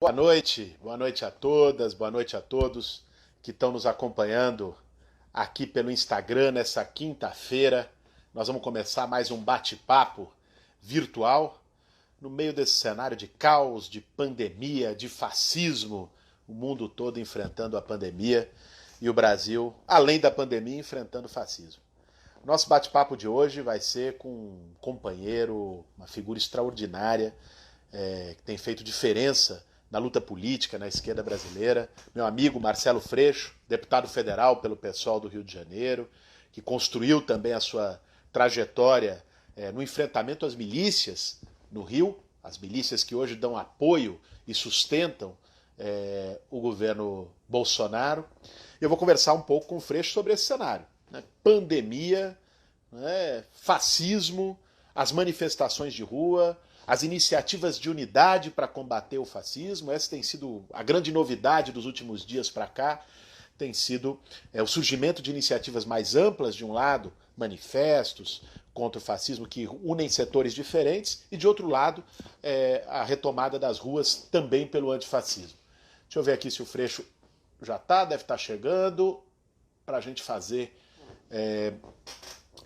Boa noite a todas, boa noite a todos que estão nos acompanhando aqui pelo Instagram nessa quinta-feira. Nós vamos começar mais um bate-papo virtual no meio desse cenário de caos, de pandemia, de fascismo, o mundo todo enfrentando a pandemia e o Brasil, além da pandemia, enfrentando o fascismo. Nosso bate-papo de hoje vai ser com um companheiro, uma figura extraordinária, que tem feito diferença na luta política, na esquerda brasileira, meu amigo Marcelo Freixo, deputado federal pelo PSOL do Rio de Janeiro, que construiu também a sua trajetória no enfrentamento às milícias no Rio, as milícias que hoje dão apoio e sustentam o governo Bolsonaro. Eu vou conversar um pouco com o Freixo sobre esse cenário. Pandemia, fascismo, as manifestações de rua, as iniciativas de unidade para combater o fascismo. Essa tem sido a grande novidade dos últimos dias para cá, tem sido o surgimento de iniciativas mais amplas, de um lado, manifestos contra o fascismo que unem setores diferentes, e de outro lado, a retomada das ruas também pelo antifascismo. Deixa eu ver aqui se o Freixo já está, deve estar chegando, para a gente fazer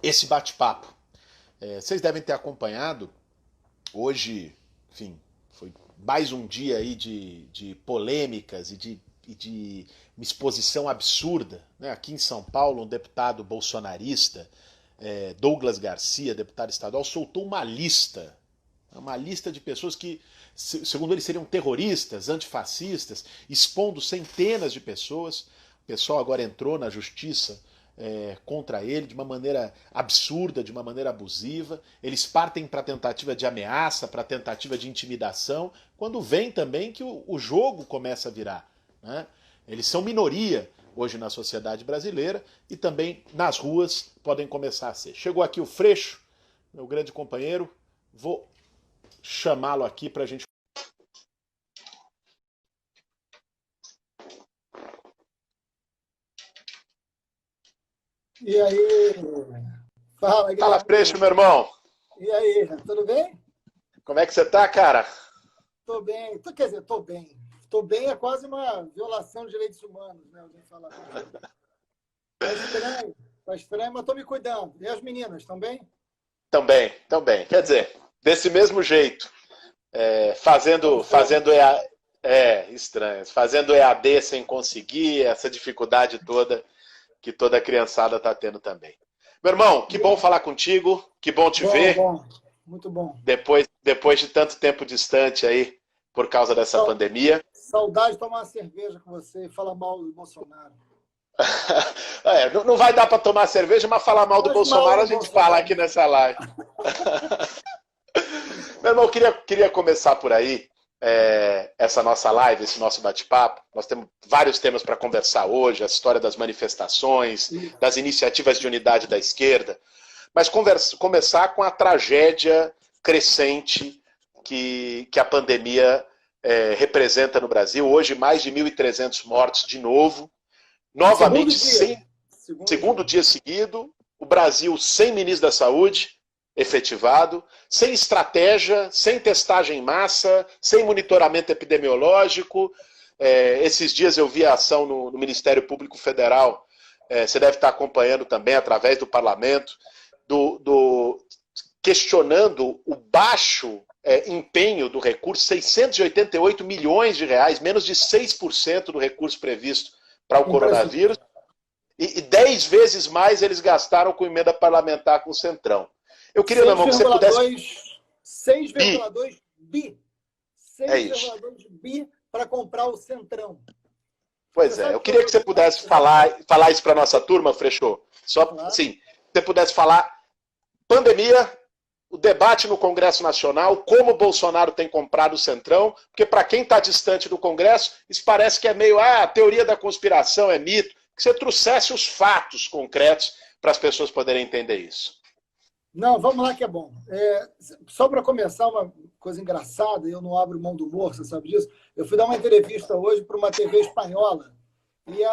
esse bate-papo. Vocês devem ter acompanhado. Hoje, enfim, foi mais um dia aí de polêmicas e de uma exposição absurda, né? Aqui em São Paulo, um deputado bolsonarista, Douglas Garcia, deputado estadual, soltou uma lista de pessoas que, segundo ele, seriam terroristas, antifascistas, expondo centenas de pessoas. O pessoal agora entrou na justiça contra ele de uma maneira absurda, de uma maneira abusiva. Eles partem para tentativa de ameaça, para tentativa de intimidação, quando vem também que o jogo começa a virar, né? Eles são minoria hoje na sociedade brasileira e também nas ruas podem começar a ser. Chegou aqui o Freixo, meu grande companheiro, vou chamá-lo aqui para a gente. E aí? Fala, Fala, Guilherme. Freixo, meu irmão. E aí, tudo bem? Como é que você tá, cara? Tô bem. Quer dizer, tô bem. Tô bem é quase uma violação de direitos humanos, né? Alguém fala. Tá estranho, mas tô me cuidando. E as meninas, estão bem? Também. Quer dizer, desse mesmo jeito, fazendo estranho, fazendo EAD sem conseguir, essa dificuldade toda que toda criançada está tendo também. Meu irmão, que bom falar contigo, que bom te ver. Bom, muito bom. Depois de tanto tempo distante aí, por causa dessa pandemia. Saudade de tomar uma cerveja com você e falar mal do Bolsonaro. Não vai dar para tomar cerveja, mas falar mal do Bolsonaro a gente fala aqui nessa live. Meu irmão, queria começar por aí. Essa nossa live, esse nosso bate-papo. Nós temos vários temas para conversar hoje, a história das manifestações, das iniciativas de unidade da esquerda, mas começar com a tragédia crescente que a pandemia representa no Brasil. Hoje, mais de 1.300 mortos de novo, novamente, segundo dia seguido, o Brasil sem ministro da Saúde efetivado, sem estratégia, sem testagem em massa, sem monitoramento epidemiológico. Esses dias eu vi a ação no Ministério Público Federal, você deve estar acompanhando também através do parlamento, questionando o baixo empenho do recurso, 688 milhões de reais, menos de 6% do recurso previsto para o coronavírus, e 10 vezes mais eles gastaram com emenda parlamentar com o Centrão. Eu queria, meu irmão, que você pudesse... 6,2 bi. 6,2 bi para comprar o Centrão. Pois eu queria que você pudesse falar isso para a nossa turma, Freixo. Só, claro. Sim, que você pudesse falar pandemia, o debate no Congresso Nacional, como o Bolsonaro tem comprado o Centrão, porque para quem está distante do Congresso, isso parece que é meio, teoria da conspiração, é mito, que você trouxesse os fatos concretos para as pessoas poderem entender isso. Não, vamos lá que é bom. Só para começar, uma coisa engraçada, eu não abro mão do humor, você sabe disso. Eu fui dar uma entrevista hoje para uma TV espanhola e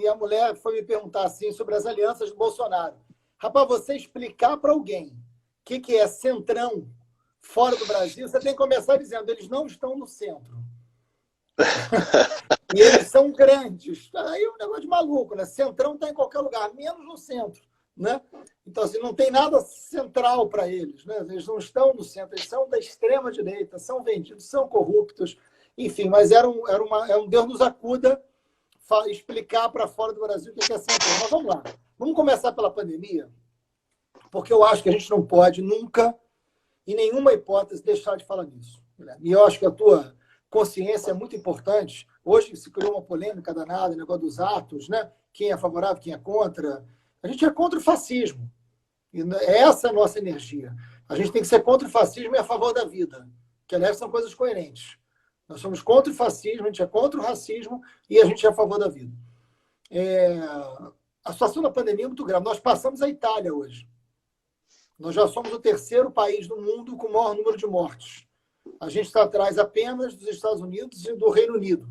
a mulher foi me perguntar assim sobre as alianças do Bolsonaro. Rapaz, você explicar para alguém o que é Centrão fora do Brasil, você tem que começar dizendo, eles não estão no centro. E eles são grandes. Aí é um negócio de maluco, né? Centrão está em qualquer lugar, menos no centro, né? Então, assim, não tem nada central para eles, né? Eles não estão no centro, eles são da extrema-direita, são vendidos, são corruptos, enfim, mas é um Deus nos acuda explicar para fora do Brasil o que é centrão. Mas vamos lá. Vamos começar pela pandemia, porque eu acho que a gente não pode nunca, em nenhuma hipótese, deixar de falar nisso. E eu acho que a tua consciência é muito importante. Hoje se criou uma polêmica danada, o negócio dos atos, né? Quem é favorável, quem é contra. A gente é contra o fascismo. E essa é a nossa energia. A gente tem que ser contra o fascismo e a favor da vida, que, aliás, são coisas coerentes. Nós somos contra o fascismo, a gente é contra o racismo e a gente é a favor da vida. A situação da pandemia é muito grave. Nós passamos a Itália hoje. Nós já somos o terceiro país do mundo com o maior número de mortes. A gente está atrás apenas dos Estados Unidos e do Reino Unido.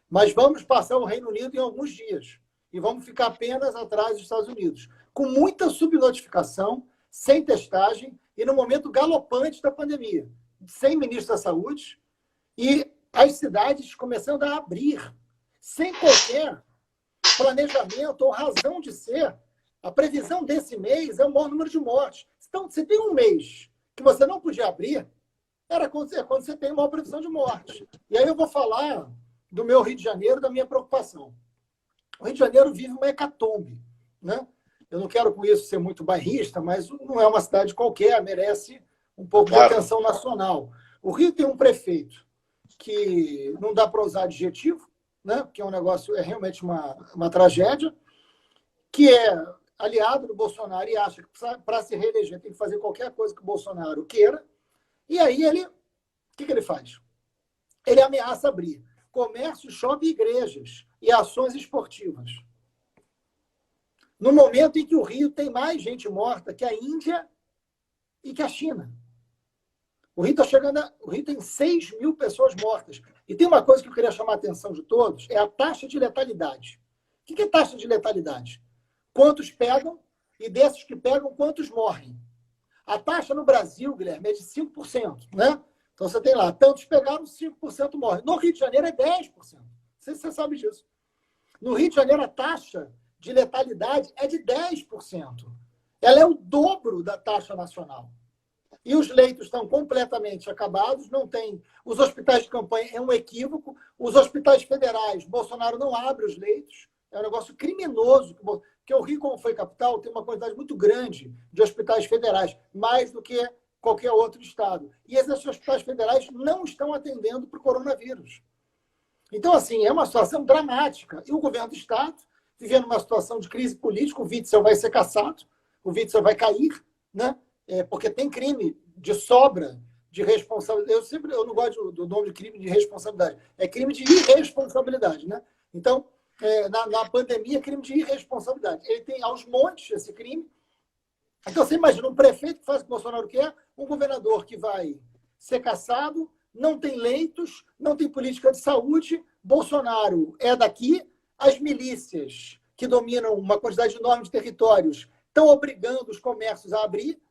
Mas vamos passar o Reino Unido em alguns dias. E vamos ficar apenas atrás dos Estados Unidos. Com muita subnotificação, sem testagem e no momento galopante da pandemia. Sem ministro da Saúde e as cidades começando a abrir. Sem qualquer planejamento ou razão de ser. A previsão desse mês é o maior número de mortes. Então, se tem um mês que você não podia abrir, era quando você tem uma previsão de morte. E aí eu vou falar do meu Rio de Janeiro, da minha preocupação. O Rio de Janeiro vive uma hecatombe, né? Eu não quero com isso ser muito bairrista, mas não é uma cidade qualquer, merece um pouco de atenção nacional. O Rio tem um prefeito que não dá para usar adjetivo, né? Porque é um negócio, é realmente uma tragédia, que é aliado do Bolsonaro e acha que para se reeleger tem que fazer qualquer coisa que o Bolsonaro queira. E aí o que ele faz? Ele ameaça abrir comércio, shopping, igrejas e ações esportivas. No momento em que o Rio tem mais gente morta que a Índia e que a China. O Rio tem 6 mil pessoas mortas. E tem uma coisa que eu queria chamar a atenção de todos, é a taxa de letalidade. O que é taxa de letalidade? Quantos pegam e desses que pegam, quantos morrem? A taxa no Brasil, Guilherme, é de 5%, né? Então você tem lá, tantos pegaram, 5% morrem. No Rio de Janeiro é 10%. Não sei se você sabe disso. No Rio de Janeiro a taxa de letalidade é de 10%. Ela é o dobro da taxa nacional. E os leitos estão completamente acabados, não tem. Os hospitais de campanha é um equívoco. Os hospitais federais, Bolsonaro não abre os leitos. É um negócio criminoso. Porque o Rio, como foi capital, tem uma quantidade muito grande de hospitais federais, mais do que qualquer outro estado. E esses hospitais federais não estão atendendo para o coronavírus. Então, assim, é uma situação dramática. E o governo do estado, vivendo uma situação de crise política, o Witzel vai ser cassado, o Witzel vai cair, né? Porque tem crime de sobra de responsabilidade. Eu não gosto do nome de crime de responsabilidade. É crime de irresponsabilidade, né? Então, na pandemia, crime de irresponsabilidade. Ele tem aos montes esse crime. Então, você imagina um prefeito que faz o que o Bolsonaro quer, um governador que vai ser cassado, não tem leitos, não tem política de saúde, Bolsonaro é daqui, as milícias que dominam uma quantidade enorme de territórios estão obrigando os comércios a abrir.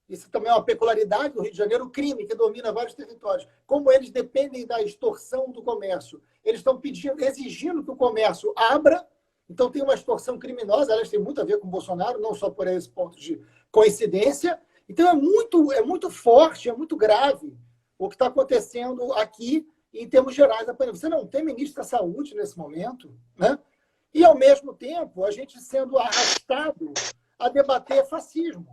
Isso também é uma peculiaridade do Rio de Janeiro, o crime que domina vários territórios. Como eles dependem da extorsão do comércio, eles estão exigindo que o comércio abra. Então tem uma extorsão criminosa, elas têm muito a ver com o Bolsonaro, não só por esse ponto de coincidência. Então é muito forte, é muito grave o que está acontecendo aqui em termos gerais da pandemia. Você não tem ministro da Saúde nesse momento, né? E, ao mesmo tempo, a gente sendo arrastado a debater fascismo.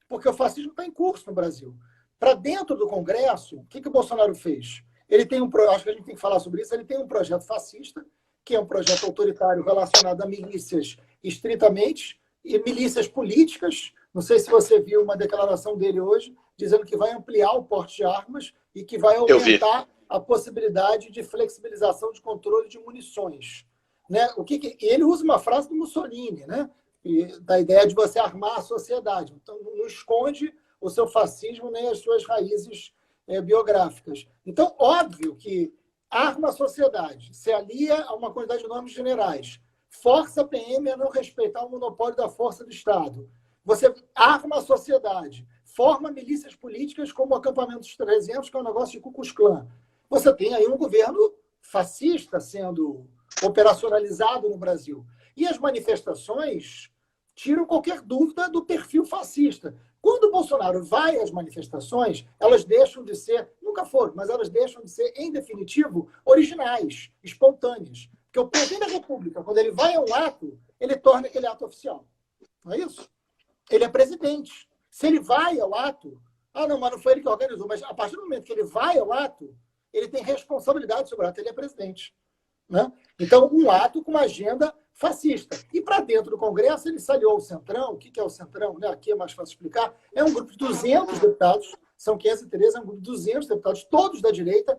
Porque o fascismo está em curso no Brasil. Para dentro do Congresso, o que o Bolsonaro fez? Ele tem acho que a gente tem que falar sobre isso, ele tem um projeto fascista, que é um projeto autoritário relacionado a milícias estritamente, e milícias políticas. Não sei se você viu uma declaração dele hoje, dizendo que vai ampliar o porte de armas e que vai aumentar a possibilidade de flexibilização de controle de munições. Né? Ele usa uma frase do Mussolini, né? Da ideia de você armar a sociedade. Então, não esconde o seu fascismo nem as suas raízes biográficas. Então, óbvio que arma a sociedade, se alia a uma quantidade enorme de generais, força a PM a não respeitar o monopólio da força do Estado. Você arma a sociedade, forma milícias políticas como o Acampamento dos 300, que é um negócio de Ku Klux Klan. Você tem aí um governo fascista sendo operacionalizado no Brasil. E as manifestações tiram qualquer dúvida do perfil fascista. Quando o Bolsonaro vai às manifestações, elas deixam de ser, nunca foram, mas elas deixam de ser, em definitivo, originais, espontâneas. Porque o presidente da República, quando ele vai a um ato, ele torna aquele ato oficial. Não é isso? Ele é presidente. Se ele vai ao ato, não, mas não foi ele que organizou, mas a partir do momento que ele vai ao ato, ele tem responsabilidade sobre o ato, ele é presidente. Né? Então, um ato com uma agenda fascista. E para dentro do Congresso, ele saliou o Centrão. O que é o Centrão? Né? Aqui é mais fácil explicar. É um grupo de 200 deputados, são 513, é um grupo de 200 deputados, todos da direita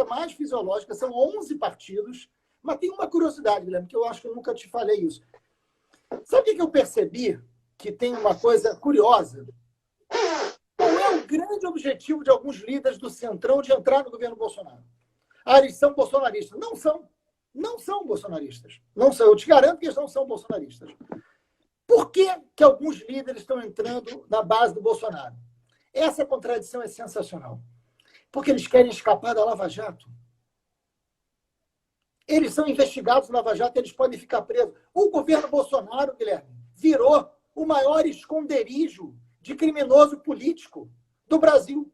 mais fisiológica, são 11 partidos. Mas tem uma curiosidade, Guilherme, que eu acho que eu nunca te falei isso. Sabe o que eu percebi? Que tem uma coisa curiosa. Qual é o grande objetivo de alguns líderes do Centrão de entrar no governo Bolsonaro? Eles são bolsonaristas. Não são. Não são bolsonaristas. Não são. Eu te garanto que eles não são bolsonaristas. Por que que alguns líderes estão entrando na base do Bolsonaro? Essa contradição é sensacional. Porque eles querem escapar da Lava Jato. Eles são investigados na Lava Jato, eles podem ficar presos. O governo Bolsonaro, Guilherme, virou o maior esconderijo de criminoso político do Brasil.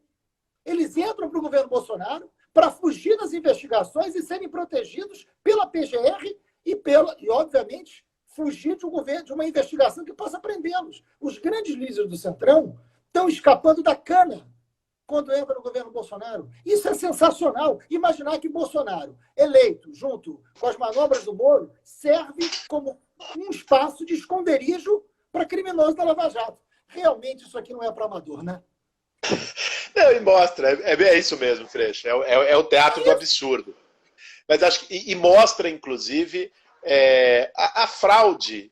Eles entram para o governo Bolsonaro para fugir das investigações e serem protegidos pela PGR e obviamente, fugir de um governo, de uma investigação que possa prendê-los. Os grandes líderes do Centrão estão escapando da cana quando entra no governo Bolsonaro. Isso é sensacional. Imaginar que Bolsonaro, eleito junto com as manobras do Moro, serve como um espaço de esconderijo para criminosos da Lava Jato. Realmente isso aqui não é para amador, né? Não, e mostra, é isso mesmo, Freixo, é o teatro do absurdo. Mas acho que, e mostra, inclusive, a fraude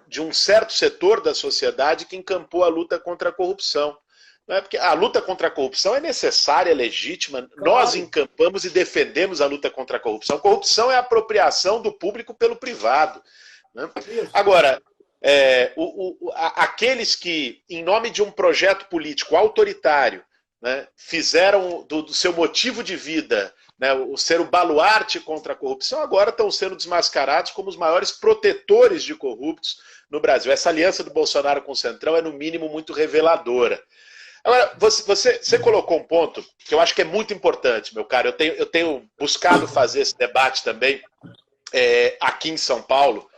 de um certo setor da sociedade que encampou a luta contra a corrupção. Não é? Porque a luta contra a corrupção é necessária, é legítima. Claro. Nós encampamos e defendemos a luta contra a corrupção. Corrupção é a apropriação do público pelo privado. Né? Agora, aqueles que, em nome de um projeto político autoritário, né, fizeram do seu motivo de vida, né, o ser o baluarte contra a corrupção, agora estão sendo desmascarados como os maiores protetores de corruptos no Brasil. Essa aliança do Bolsonaro com o Centrão é, no mínimo, muito reveladora. Agora, você colocou um ponto que eu acho que é muito importante, meu caro. Eu tenho buscado fazer esse debate também aqui em São Paulo,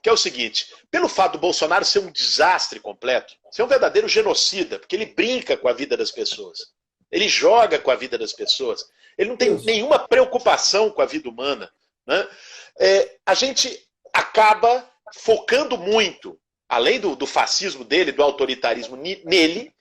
que é o seguinte: pelo fato do Bolsonaro ser um desastre completo, ser um verdadeiro genocida, porque ele brinca com a vida das pessoas, ele joga com a vida das pessoas, ele não tem nenhuma preocupação com a vida humana, né? A gente acaba focando muito, além do fascismo dele, do autoritarismo nele,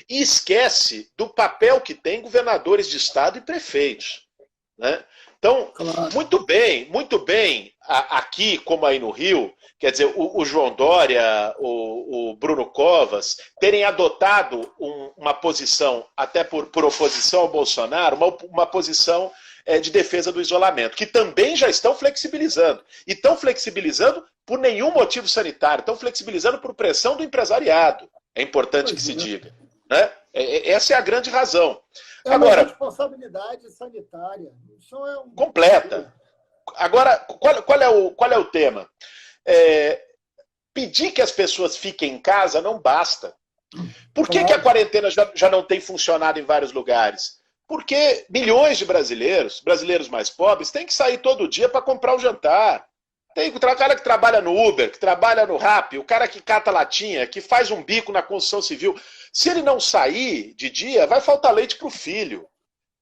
e esquece do papel que tem governadores de estado e prefeitos, né? Então, muito bem, aqui como aí no Rio, quer dizer, o João Dória, o Bruno Covas, terem adotado uma posição, até por oposição ao Bolsonaro, uma posição de defesa do isolamento, que também já estão flexibilizando. E estão flexibilizando por nenhum motivo sanitário, estão flexibilizando por pressão do empresariado. É importante que se diga. Né? Essa é a grande razão. Agora, uma responsabilidade sanitária. Isso completa. Agora, qual é o tema? Pedir que as pessoas fiquem em casa não basta. Por que a quarentena já não tem funcionado em vários lugares? Porque milhões de brasileiros mais pobres, têm que sair todo dia para comprar o jantar. Tem o cara que trabalha no Uber, que trabalha no Rappi, o cara que cata latinha, que faz um bico na construção civil. Se ele não sair de dia, vai faltar leite para o filho.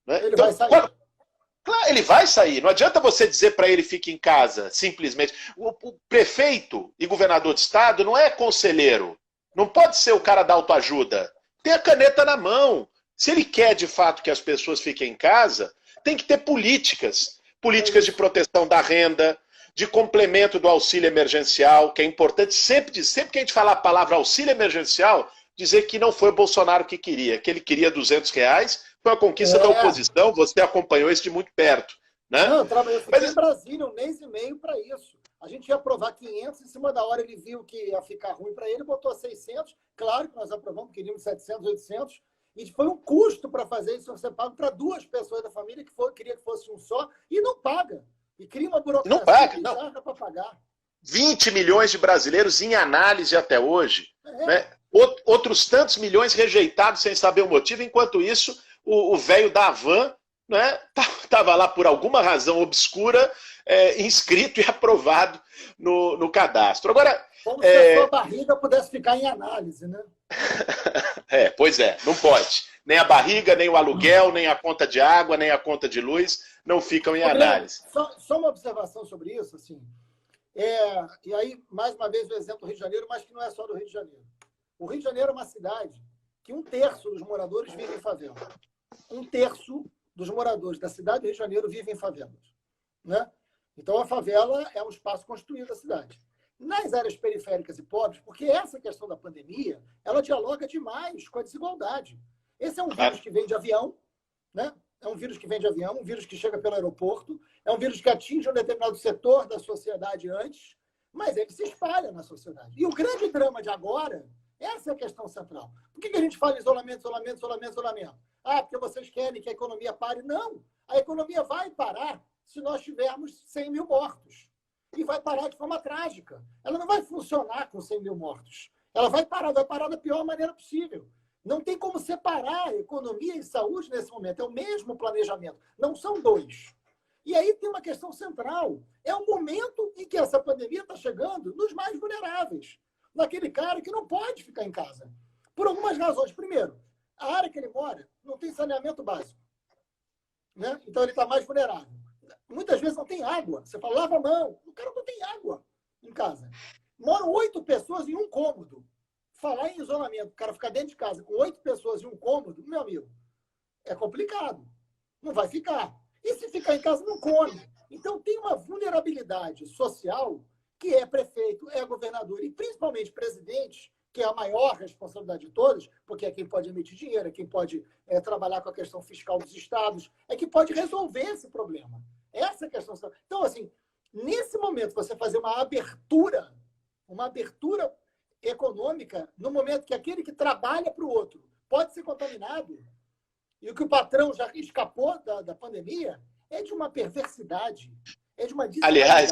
Né? Ele vai sair. Claro, ele vai sair. Não adianta você dizer para ele fique em casa, simplesmente. O prefeito e governador de estado não é conselheiro. Não pode ser o cara da autoajuda. Tem a caneta na mão. Se ele quer, de fato, que as pessoas fiquem em casa, tem que ter políticas. Políticas de proteção da renda, de complemento do auxílio emergencial, que é importante sempre que a gente falar a palavra auxílio emergencial, dizer que não foi o Bolsonaro que ele queria R$200, foi uma conquista da oposição, você acompanhou isso de muito perto. Né? Não, eu trabalhei em Brasília um mês e meio para isso. A gente ia aprovar 500, em cima da hora ele viu que ia ficar ruim para ele, botou 600, claro que nós aprovamos, queríamos 700, 800, E foi um custo para fazer isso ser pago para 2 pessoas da família queria que fosse um só, e não paga. E cria uma Não burocracia paga, não. para pagar. 20 milhões de brasileiros em análise até hoje. Né? Outros tantos milhões rejeitados sem saber o motivo. Enquanto isso, o velho da Havan, né, estava lá por alguma razão obscura, inscrito e aprovado no cadastro. Agora, como se a sua barriga pudesse ficar em análise, né? Pois é, não pode. Nem a barriga, nem o aluguel, nem a conta de água, nem a conta de luz não ficam em análise. Só uma observação sobre isso, assim. E aí, mais uma vez, o exemplo do Rio de Janeiro, mas que não é só do Rio de Janeiro. O Rio de Janeiro é uma cidade que 1/3 dos moradores vivem em favela. 1/3 dos moradores da cidade do Rio de Janeiro vivem em favelas. Né? Então, a favela é um espaço construído da cidade. Nas áreas periféricas e pobres, porque essa questão da pandemia, ela dialoga demais com a desigualdade. Esse é um vírus que vem de avião, né? É um vírus que vem de avião, um vírus que chega pelo aeroporto, é um vírus que atinge um determinado setor da sociedade antes, mas ele se espalha na sociedade. E o grande drama de agora, essa é a questão central. Por que a gente fala isolamento, isolamento, isolamento, isolamento? Porque vocês querem que a economia pare? Não! A economia vai parar se nós tivermos 100 mil mortos. E vai parar de forma trágica. Ela não vai funcionar com 100 mil mortos. Ela vai parar da pior maneira possível. Não tem como separar economia e saúde nesse momento. É o mesmo planejamento. Não são dois. E aí tem uma questão central. É o momento em que essa pandemia está chegando nos mais vulneráveis. Naquele cara que não pode ficar em casa. Por algumas razões. Primeiro, a área que ele mora não tem saneamento básico. Né? Então ele está mais vulnerável. Muitas vezes não tem água. Você fala, lava a mão. O cara não tem água em casa. Moram 8 pessoas em um cômodo. Falar em isolamento, o cara ficar dentro de casa com 8 pessoas em um cômodo, meu amigo, é complicado. Não vai ficar. E se ficar em casa, não come. Então tem uma vulnerabilidade social que é prefeito, é governador e principalmente presidente, que é a maior responsabilidade de todos, porque é quem pode emitir dinheiro, é quem pode trabalhar com a questão fiscal dos estados, é quem pode resolver esse problema. Essa é a questão. Então, assim, nesse momento, você fazer uma abertura econômica, no momento que aquele que trabalha para o outro pode ser contaminado, e o que o patrão já escapou da pandemia, é de uma perversidade, é de uma desigualdade. Aliás,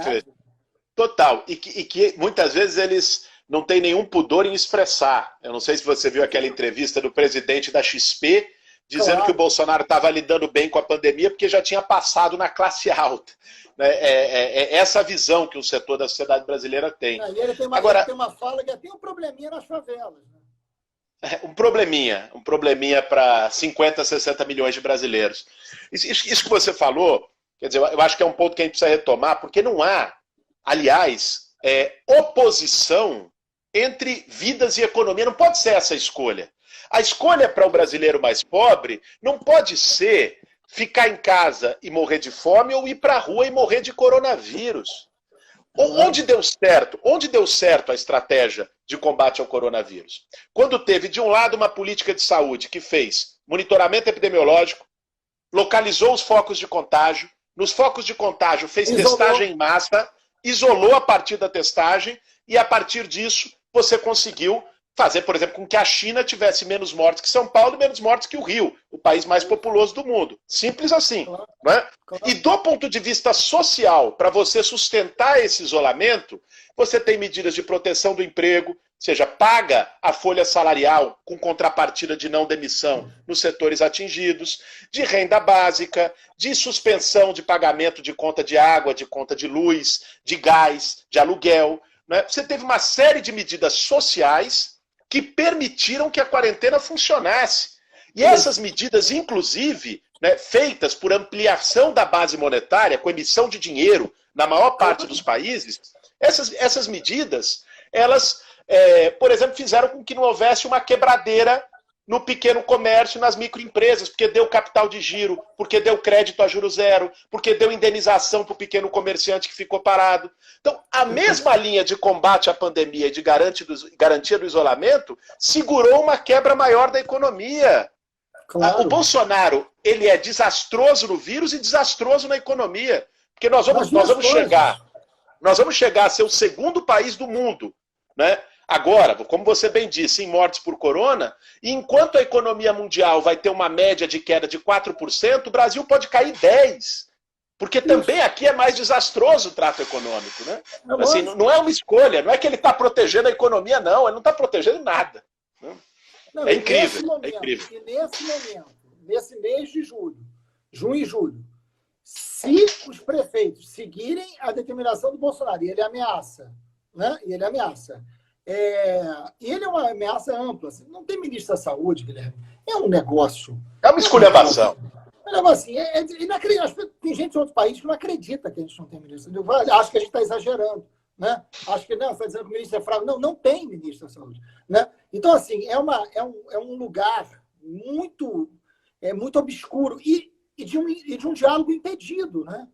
total. E que muitas vezes eles não têm nenhum pudor em expressar. Eu não sei se você viu aquela entrevista do presidente da XP, dizendo que o Bolsonaro estava lidando bem com a pandemia porque já tinha passado na classe alta. É essa visão que o setor da sociedade brasileira tem. E ele tem uma fala que tem um probleminha nas favelas. Né? Um probleminha para 50, 60 milhões de brasileiros. Isso que você falou, quer dizer, eu acho que é um ponto que a gente precisa retomar, porque não há, aliás, oposição entre vidas e economia. Não pode ser essa a escolha. A escolha para o brasileiro mais pobre não pode ser ficar em casa e morrer de fome ou ir para a rua e morrer de coronavírus. Onde deu certo a estratégia de combate ao coronavírus? Quando teve, de um lado, uma política de saúde que fez monitoramento epidemiológico, localizou os focos de contágio, nos focos de contágio fez testagem em massa, isolou a partir da testagem e, a partir disso, você conseguiu fazer, por exemplo, com que a China tivesse menos mortes que São Paulo e menos mortes que o Rio, o país mais populoso do mundo. Simples assim. Né? E do ponto de vista social, para você sustentar esse isolamento, você tem medidas de proteção do emprego, ou seja, paga a folha salarial com contrapartida de não demissão nos setores atingidos, de renda básica, de suspensão de pagamento de conta de água, de conta de luz, de gás, de aluguel. Né? Você teve uma série de medidas sociais que permitiram que a quarentena funcionasse. E essas medidas, inclusive, né, feitas por ampliação da base monetária, com emissão de dinheiro na maior parte dos países, essas medidas, elas, por exemplo, fizeram com que não houvesse uma quebradeira no pequeno comércio, nas microempresas, porque deu capital de giro, porque deu crédito a juros zero, porque deu indenização para o pequeno comerciante que ficou parado. Então, a mesma linha de combate à pandemia e de garantia do isolamento segurou uma quebra maior da economia. Claro. O Bolsonaro, ele é desastroso no vírus e desastroso na economia. Porque nós vamos chegar a ser o segundo país do mundo, né, Agora, como você bem disse, em mortes por corona, e enquanto a economia mundial vai ter uma média de queda de 4%, o Brasil pode cair 10%. Porque também aqui é mais desastroso o trato econômico, né? Assim, não é uma escolha, não é que ele está protegendo a economia, não, ele não está protegendo nada. Não, é incrível, momento, é incrível. E nesse momento, nesse mês de junho e julho, se os prefeitos seguirem a determinação do Bolsonaro, e ele ameaça, né? E ele ameaça. E ele é uma ameaça ampla. Assim, não tem ministro da Saúde, Guilherme. É um negócio. É uma esculhambação. É um negócio assim, inacreditável. Tem gente em outro país que não acredita que a gente não tem ministro. Acho que a gente está exagerando. Né? Acho que não, você está dizendo que o ministro é fraco. Não, não tem ministro da Saúde. Né? Então, assim, é um lugar muito obscuro e de um diálogo impedido, né?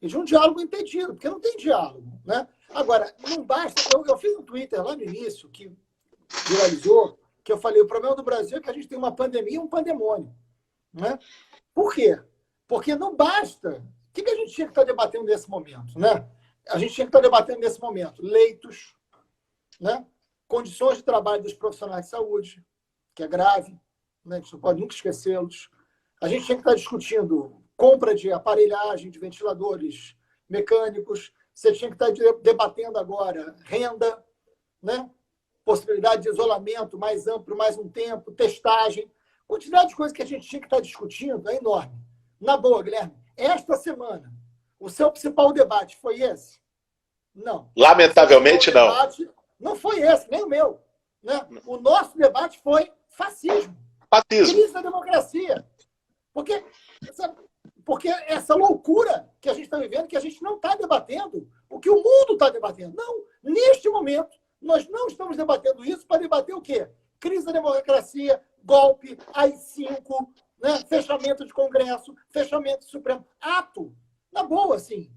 E de um diálogo impedido, porque não tem diálogo, né? Agora, não basta... Eu fiz um Twitter lá no início, que viralizou, que eu falei, o problema do Brasil é que a gente tem uma pandemia e um pandemônio, né? Por quê? Porque não basta... O que a gente tinha que estar debatendo nesse momento, né? A gente tinha que estar debatendo nesse momento leitos, né? Condições de trabalho dos profissionais de saúde, que é grave, né? A gente não pode nunca esquecê-los. A gente tinha que estar discutindo compra de aparelhagem, de ventiladores mecânicos. Você tinha que estar debatendo agora renda, né? Possibilidade de isolamento mais amplo, mais um tempo, testagem. Quantidade de coisas que a gente tinha que estar discutindo é enorme. Na boa, Guilherme, esta semana, o seu principal debate foi esse? Não. Lamentavelmente, não. Não foi esse, nem o meu. Né? O nosso debate foi fascismo. Fascismo. Crise da democracia. Porque essa loucura que a gente está vivendo, que a gente não está debatendo, o que o mundo está debatendo. Não, neste momento, nós não estamos debatendo isso para debater o quê? Crise da democracia, golpe, AI-5, né? Fechamento de Congresso, fechamento do Supremo. Ato. Na boa, assim,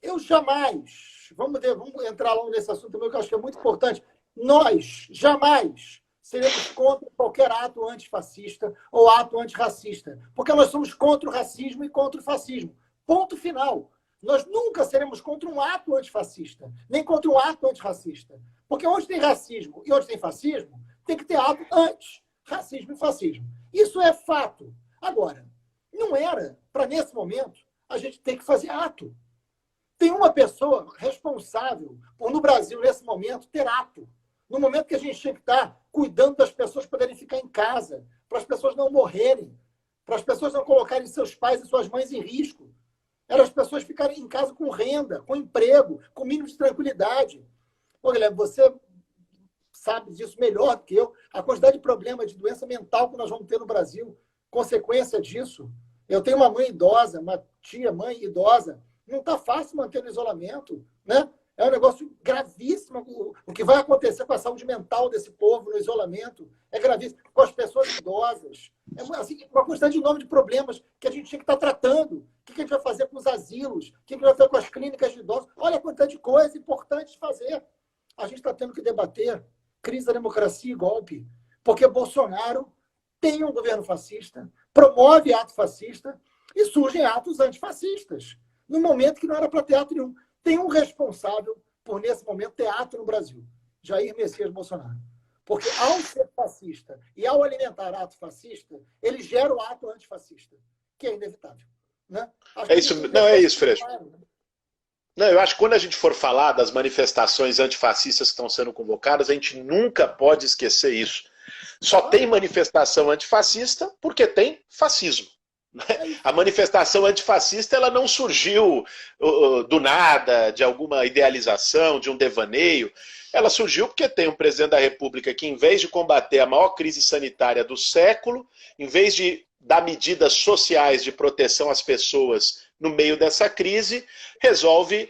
eu jamais... Vamos entrar logo nesse assunto também, que eu acho que é muito importante. Nós jamais seremos contra qualquer ato antifascista ou ato antirracista, porque nós somos contra o racismo e contra o fascismo. Ponto final. Nós nunca seremos contra um ato antifascista, nem contra um ato antirracista. Porque onde tem racismo e onde tem fascismo, tem que ter ato anti-racismo e fascismo. Isso é fato. Agora, não era para, nesse momento, a gente ter que fazer ato. Tem uma pessoa responsável por, no Brasil, nesse momento, ter ato. No momento que a gente tinha que estar cuidando das pessoas poderem ficar em casa, para as pessoas não morrerem, para as pessoas não colocarem seus pais e suas mães em risco. Era as pessoas ficarem em casa com renda, com emprego, com mínimo de tranquilidade. Pô, Guilherme, você sabe disso melhor do que eu. A quantidade de problema de doença mental que nós vamos ter no Brasil, consequência disso. Eu tenho uma mãe idosa, uma tia, mãe idosa. Não está fácil manter no isolamento, né? É um negócio gravíssimo. O que vai acontecer com a saúde mental desse povo no isolamento é gravíssimo. Com as pessoas idosas. É assim, uma quantidade enorme de problemas que a gente tinha que estar tratando. O que a gente vai fazer com os asilos? O que a gente vai fazer com as clínicas de idosos? Olha a quantidade de coisas importantes de fazer. A gente está tendo que debater crise da democracia e golpe. Porque Bolsonaro tem um governo fascista, promove ato fascista e surgem atos antifascistas. No momento que não era para ter ato nenhum. Tem um responsável por, nesse momento, ter ato no Brasil. Jair Messias Bolsonaro. Porque ao ser fascista e ao alimentar ato fascista, ele gera o ato antifascista, que é inevitável. Né? É isso, Freixo. Não, eu acho que quando a gente for falar das manifestações antifascistas que estão sendo convocadas, a gente nunca pode esquecer isso. Só tem manifestação antifascista porque tem fascismo. A manifestação antifascista ela não surgiu do nada, de alguma idealização, de um devaneio. Ela surgiu porque tem um presidente da República que, em vez de combater a maior crise sanitária do século, em vez de dar medidas sociais de proteção às pessoas no meio dessa crise, resolve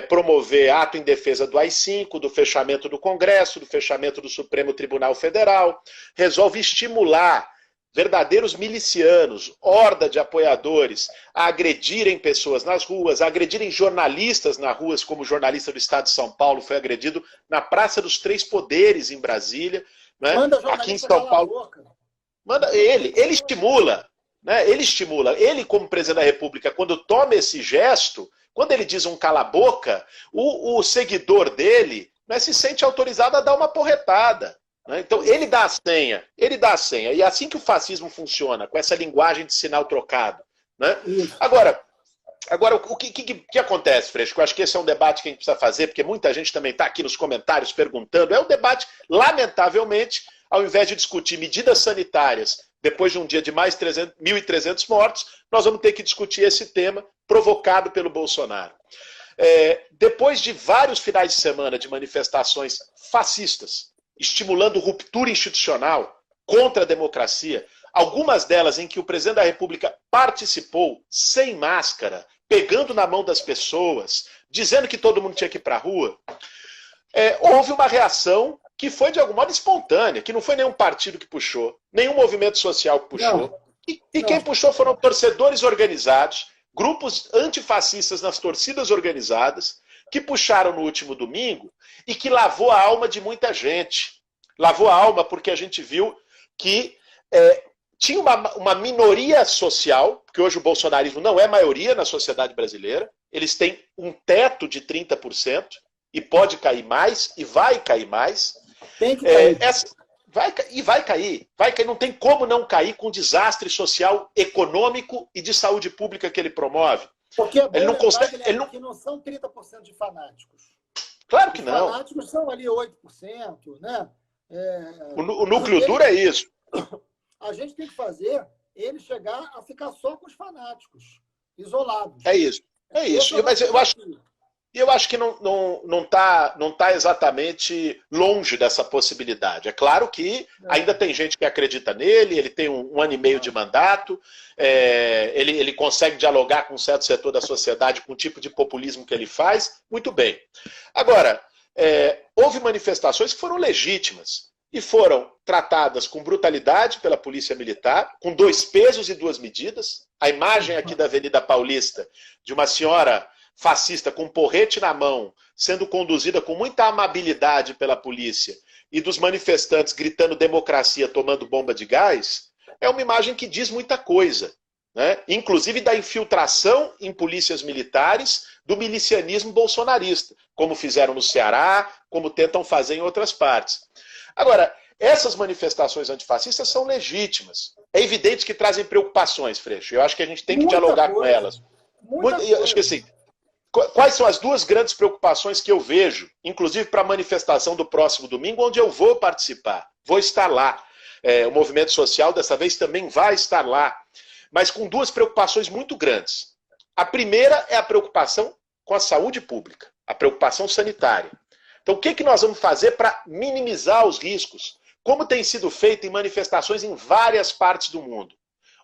promover ato em defesa do AI-5, do fechamento do Congresso, do fechamento do Supremo Tribunal Federal, resolve estimular verdadeiros milicianos, horda de apoiadores, a agredirem pessoas nas ruas, a agredirem jornalistas nas ruas, como o jornalista do Estado de São Paulo foi agredido na Praça dos Três Poderes, em Brasília. Né? Aqui em São Paulo. Manda ele estimula. Né? Ele estimula. Ele, como presidente da República, quando toma esse gesto, quando ele diz um cala-boca, o seguidor dele né, se sente autorizado a dar uma porretada. Né? Então, ele dá a senha. E é assim que o fascismo funciona, com essa linguagem de sinal trocado. Né? Agora, o que acontece, Freixo? Eu acho que esse é um debate que a gente precisa fazer, porque muita gente também está aqui nos comentários perguntando. É um debate, lamentavelmente, ao invés de discutir medidas sanitárias, depois de um dia de mais 1.300 mortos, nós vamos ter que discutir esse tema provocado pelo Bolsonaro. Depois de vários finais de semana de manifestações fascistas, estimulando ruptura institucional contra a democracia, algumas delas em que o presidente da República participou sem máscara, pegando na mão das pessoas, dizendo que todo mundo tinha que ir para a rua, houve uma reação que foi de algum modo espontânea, que não foi nenhum partido que puxou, nenhum movimento social que puxou. E quem puxou foram torcedores organizados, grupos antifascistas nas torcidas organizadas, que puxaram no último domingo e que lavou a alma de muita gente. Lavou a alma porque a gente viu que tinha uma minoria social, porque hoje o bolsonarismo não é maioria na sociedade brasileira, eles têm um teto de 30%, e pode cair mais, e vai cair mais. Tem que cair. Vai cair, não tem como não cair com o desastre social, econômico e de saúde pública que ele promove. Porque ele não consegue. Que não são 30% de fanáticos. Claro que não. Os fanáticos são ali 8%, né? O núcleo duro é isso. A gente tem que fazer ele chegar a ficar só com os fanáticos, isolados. É isso. Mas eu acho que não tá exatamente longe dessa possibilidade. É claro que ainda tem gente que acredita nele, ele tem um ano e meio de mandato, ele consegue dialogar com um certo setor da sociedade com o tipo de populismo que ele faz, muito bem. Agora, houve manifestações que foram legítimas e foram tratadas com brutalidade pela polícia militar, com 2 pesos e 2 medidas. A imagem aqui da Avenida Paulista de uma senhora fascista com um porrete na mão, sendo conduzida com muita amabilidade pela polícia, e dos manifestantes gritando democracia, tomando bomba de gás, é uma imagem que diz muita coisa, né? Inclusive da infiltração em polícias militares do milicianismo bolsonarista, como fizeram no Ceará, como tentam fazer em outras partes. Agora, essas manifestações antifascistas são legítimas. É evidente que trazem preocupações, Freixo. Eu acho que a gente tem que dialogar com elas. Acho que assim, quais são as 2 grandes preocupações que eu vejo, inclusive para a manifestação do próximo domingo, onde eu vou participar, vou estar lá. O movimento social, dessa vez, também vai estar lá, mas com 2 preocupações muito grandes. A primeira é a preocupação com a saúde pública, a preocupação sanitária. Então, o que nós vamos fazer para minimizar os riscos? Como tem sido feito em manifestações em várias partes do mundo.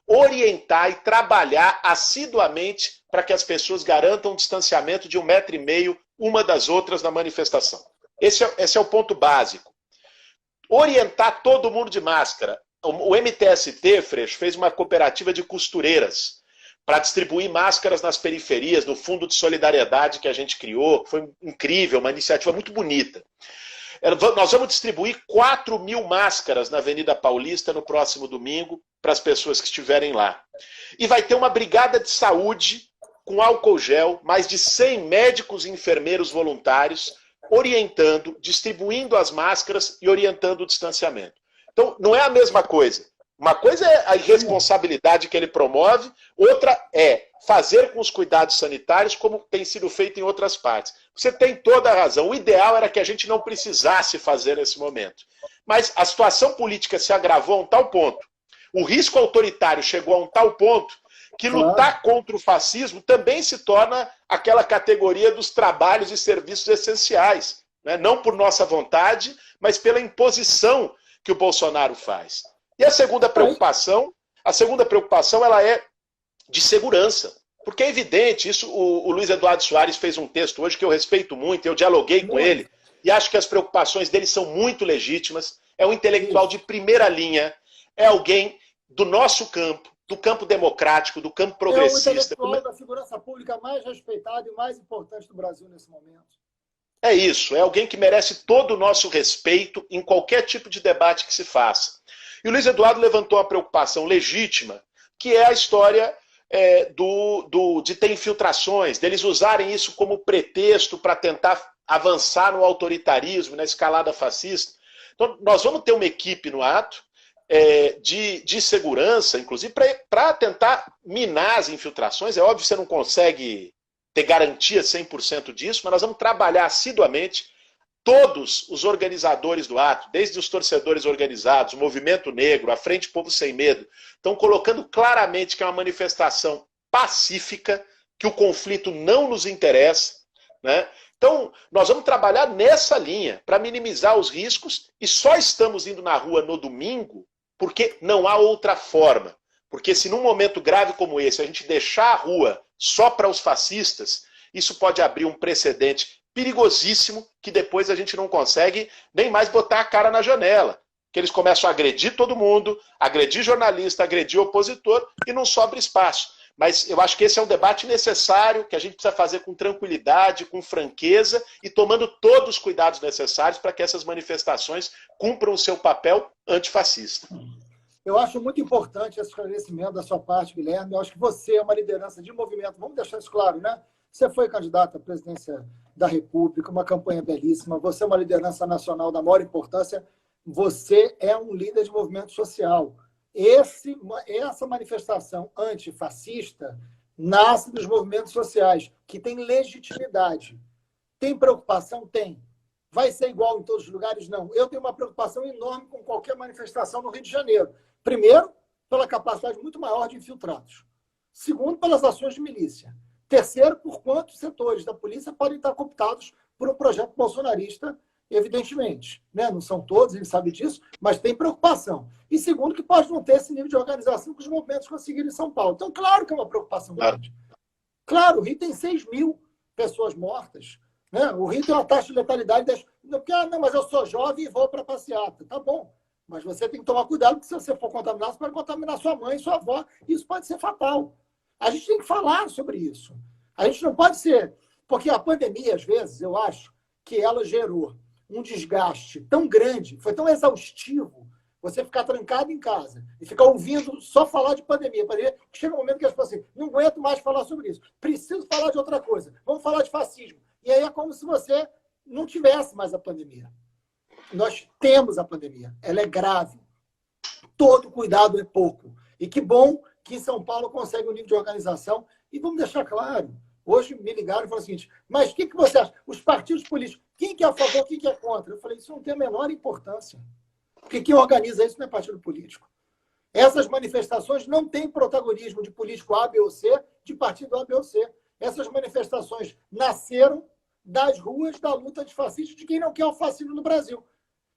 Orientar e trabalhar assiduamente para que as pessoas garantam um distanciamento de 1,5 metro uma das outras na manifestação. Esse é o ponto básico. Orientar todo mundo de máscara. O MTST, Freixo, fez uma cooperativa de costureiras para distribuir máscaras nas periferias, no Fundo de Solidariedade que a gente criou. Foi incrível, uma iniciativa muito bonita. Nós vamos distribuir 4.000 máscaras na Avenida Paulista no próximo domingo para as pessoas que estiverem lá. E vai ter uma brigada de saúde com álcool gel, mais de 100 médicos e enfermeiros voluntários orientando, distribuindo as máscaras e orientando o distanciamento. Então, não é a mesma coisa. Uma coisa é a irresponsabilidade que ele promove, outra é fazer com os cuidados sanitários como tem sido feito em outras partes. Você tem toda a razão. O ideal era que a gente não precisasse fazer nesse momento. Mas a situação política se agravou a um tal ponto. O risco autoritário chegou a um tal ponto que lutar contra o fascismo também se torna aquela categoria dos trabalhos e serviços essenciais. Né? Não por nossa vontade, mas pela imposição que o Bolsonaro faz. E a segunda preocupação ela é de segurança. Porque é evidente, isso o Luiz Eduardo Soares fez um texto hoje que eu respeito muito, eu dialoguei com ele, e acho que as preocupações dele são muito legítimas. É um intelectual de primeira linha, é alguém do nosso campo, do campo democrático, do campo progressista. É o intelectual da segurança pública mais respeitado e mais importante do Brasil nesse momento. É isso, é alguém que merece todo o nosso respeito em qualquer tipo de debate que se faça. E o Luiz Eduardo levantou uma preocupação legítima, que é a história de ter infiltrações, deles usarem isso como pretexto para tentar avançar no autoritarismo, na escalada fascista. Então, nós vamos ter uma equipe no ato de segurança, inclusive, para tentar minar as infiltrações. É óbvio que você não consegue ter garantia 100% disso, mas nós vamos trabalhar assiduamente. Todos os organizadores do ato, desde os torcedores organizados, o Movimento Negro, a Frente Povo Sem Medo, estão colocando claramente que é uma manifestação pacífica, que o conflito não nos interessa, né? Então, nós vamos trabalhar nessa linha para minimizar os riscos e só estamos indo na rua no domingo porque não há outra forma. Porque se num momento grave como esse a gente deixar a rua só para os fascistas, isso pode abrir um precedente perigosíssimo que depois a gente não consegue nem mais botar a cara na janela. Que eles começam a agredir todo mundo, agredir jornalista, agredir opositor e não sobra espaço. Mas eu acho que esse é um debate necessário, que a gente precisa fazer com tranquilidade, com franqueza e tomando todos os cuidados necessários para que essas manifestações cumpram o seu papel antifascista. Eu acho muito importante esse esclarecimento da sua parte, Guilherme. Eu acho que você é uma liderança de movimento. Vamos deixar isso claro, né? Você foi candidato à presidência da República, uma campanha belíssima. Você é uma liderança nacional da maior importância. Você é um líder de movimento social. Essa manifestação antifascista nasce dos movimentos sociais, que tem legitimidade. Tem preocupação? Tem. Vai ser igual em todos os lugares? Não. Eu tenho uma preocupação enorme com qualquer manifestação no Rio de Janeiro. Primeiro, pela capacidade muito maior de infiltrados. Segundo, pelas ações de milícia. Terceiro, por quantos setores da polícia podem estar cooptados por um projeto bolsonarista, evidentemente. Né? Não são todos, a gente sabe disso, mas tem preocupação. E segundo, que pode não ter esse nível de organização que os movimentos conseguiram em São Paulo. Então, claro que é uma preocupação grande. Claro, o Rio tem 6.000 pessoas mortas. Né? O Rio tem uma taxa de letalidade... Não, mas eu sou jovem e vou para a passeata. Tá bom. Mas você tem que tomar cuidado, porque se você for contaminar, você pode contaminar sua mãe, sua avó. Isso pode ser fatal. A gente tem que falar sobre isso. A gente não pode ser... Porque a pandemia, às vezes, eu acho que ela gerou um desgaste tão grande, foi tão exaustivo, você ficar trancado em casa e ficar ouvindo só falar de pandemia. Que chega um momento que as pessoas assim, não aguento mais falar sobre isso. Preciso falar de outra coisa. Vamos falar de fascismo. E aí é como se você não tivesse mais a pandemia. Nós temos a pandemia. Ela é grave. Todo cuidado é pouco. E que bom que em São Paulo consegue um nível de organização. E vamos deixar claro, hoje me ligaram e falaram o seguinte, mas o que você acha? Os partidos políticos, quem que é a favor, quem que é contra? Eu falei, isso não tem a menor importância. Porque quem organiza isso não é partido político. Essas manifestações não têm protagonismo de político A, B ou C, de partido A, B ou C. Essas manifestações nasceram das ruas da luta antifascista de quem não quer o fascismo no Brasil.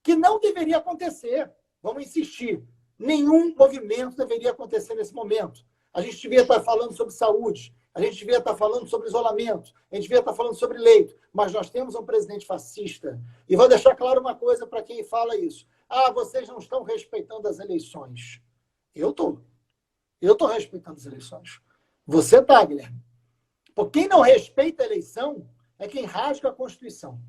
Que não deveria acontecer. Vamos insistir. Nenhum movimento deveria acontecer nesse momento. A gente devia estar falando sobre saúde, a gente devia estar falando sobre isolamento, a gente devia estar falando sobre leito, mas nós temos um presidente fascista. E vou deixar claro uma coisa para quem fala isso. Ah, vocês não estão respeitando as eleições. Eu estou. Eu estou respeitando as eleições. Você está, Guilherme. Porque quem não respeita a eleição é quem rasga a Constituição.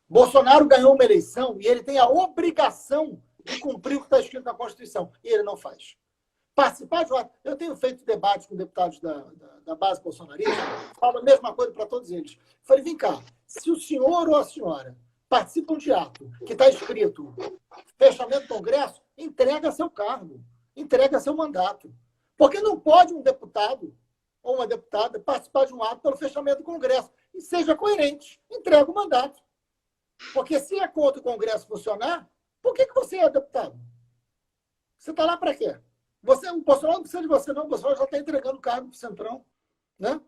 Bolsonaro ganhou uma eleição e ele tem a obrigação de cumprir o que está escrito na Constituição. E ele não faz. Participar de uma... Eu tenho feito debates com deputados da base bolsonarista, falo a mesma coisa para todos eles. Falei, vem cá, se o senhor ou a senhora participam de ato que está escrito fechamento do Congresso, entrega seu cargo, entrega seu mandato. Porque não pode um deputado ou uma deputada participar de um ato pelo fechamento do Congresso. E seja coerente, entrega o mandato. Porque se é contra o Congresso funcionar, por que você é deputado? Você está lá para quê? O Bolsonaro não precisa de você, não. O Bolsonaro já está entregando o cargo para o Centrão. Né?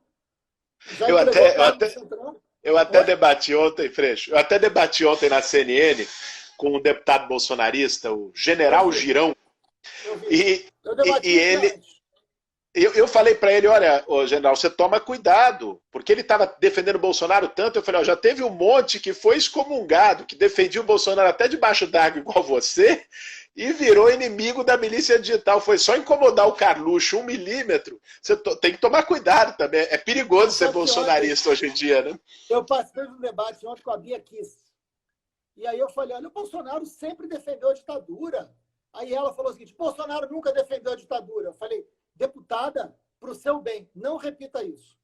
Eu até debati ontem, Freixo, eu até debati ontem na CNN com um deputado bolsonarista, o General Girão. Eu falei para ele, olha, general, você toma cuidado, porque ele estava defendendo o Bolsonaro tanto, eu falei, ó, já teve um monte que foi excomungado, que defendia o Bolsonaro até debaixo d'água igual você, e virou inimigo da milícia digital. Foi só incomodar o Carluxo 1 milímetro. Você tem que tomar cuidado também. É perigoso ser bolsonarista hoje em dia, né? Eu participei de um debate ontem com a Bia Kiss. E aí eu falei, olha, o Bolsonaro sempre defendeu a ditadura. Aí ela falou o seguinte, Bolsonaro nunca defendeu a ditadura. Eu falei, deputada, para o seu bem, não repita isso.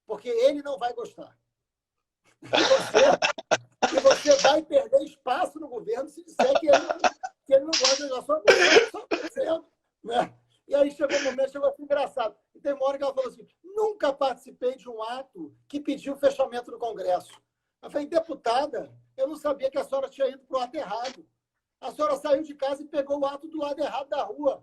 Porque ele não vai gostar. E você vai perder espaço no governo se disser que ele não gosta da sua governo, né? E aí chegou um momento, chegou a ser engraçado. E tem uma hora que ela falou assim, nunca participei de um ato que pediu o fechamento do Congresso. Eu falei, deputada, eu não sabia que a senhora tinha ido para o ato errado. A senhora saiu de casa e pegou o ato do lado errado da rua.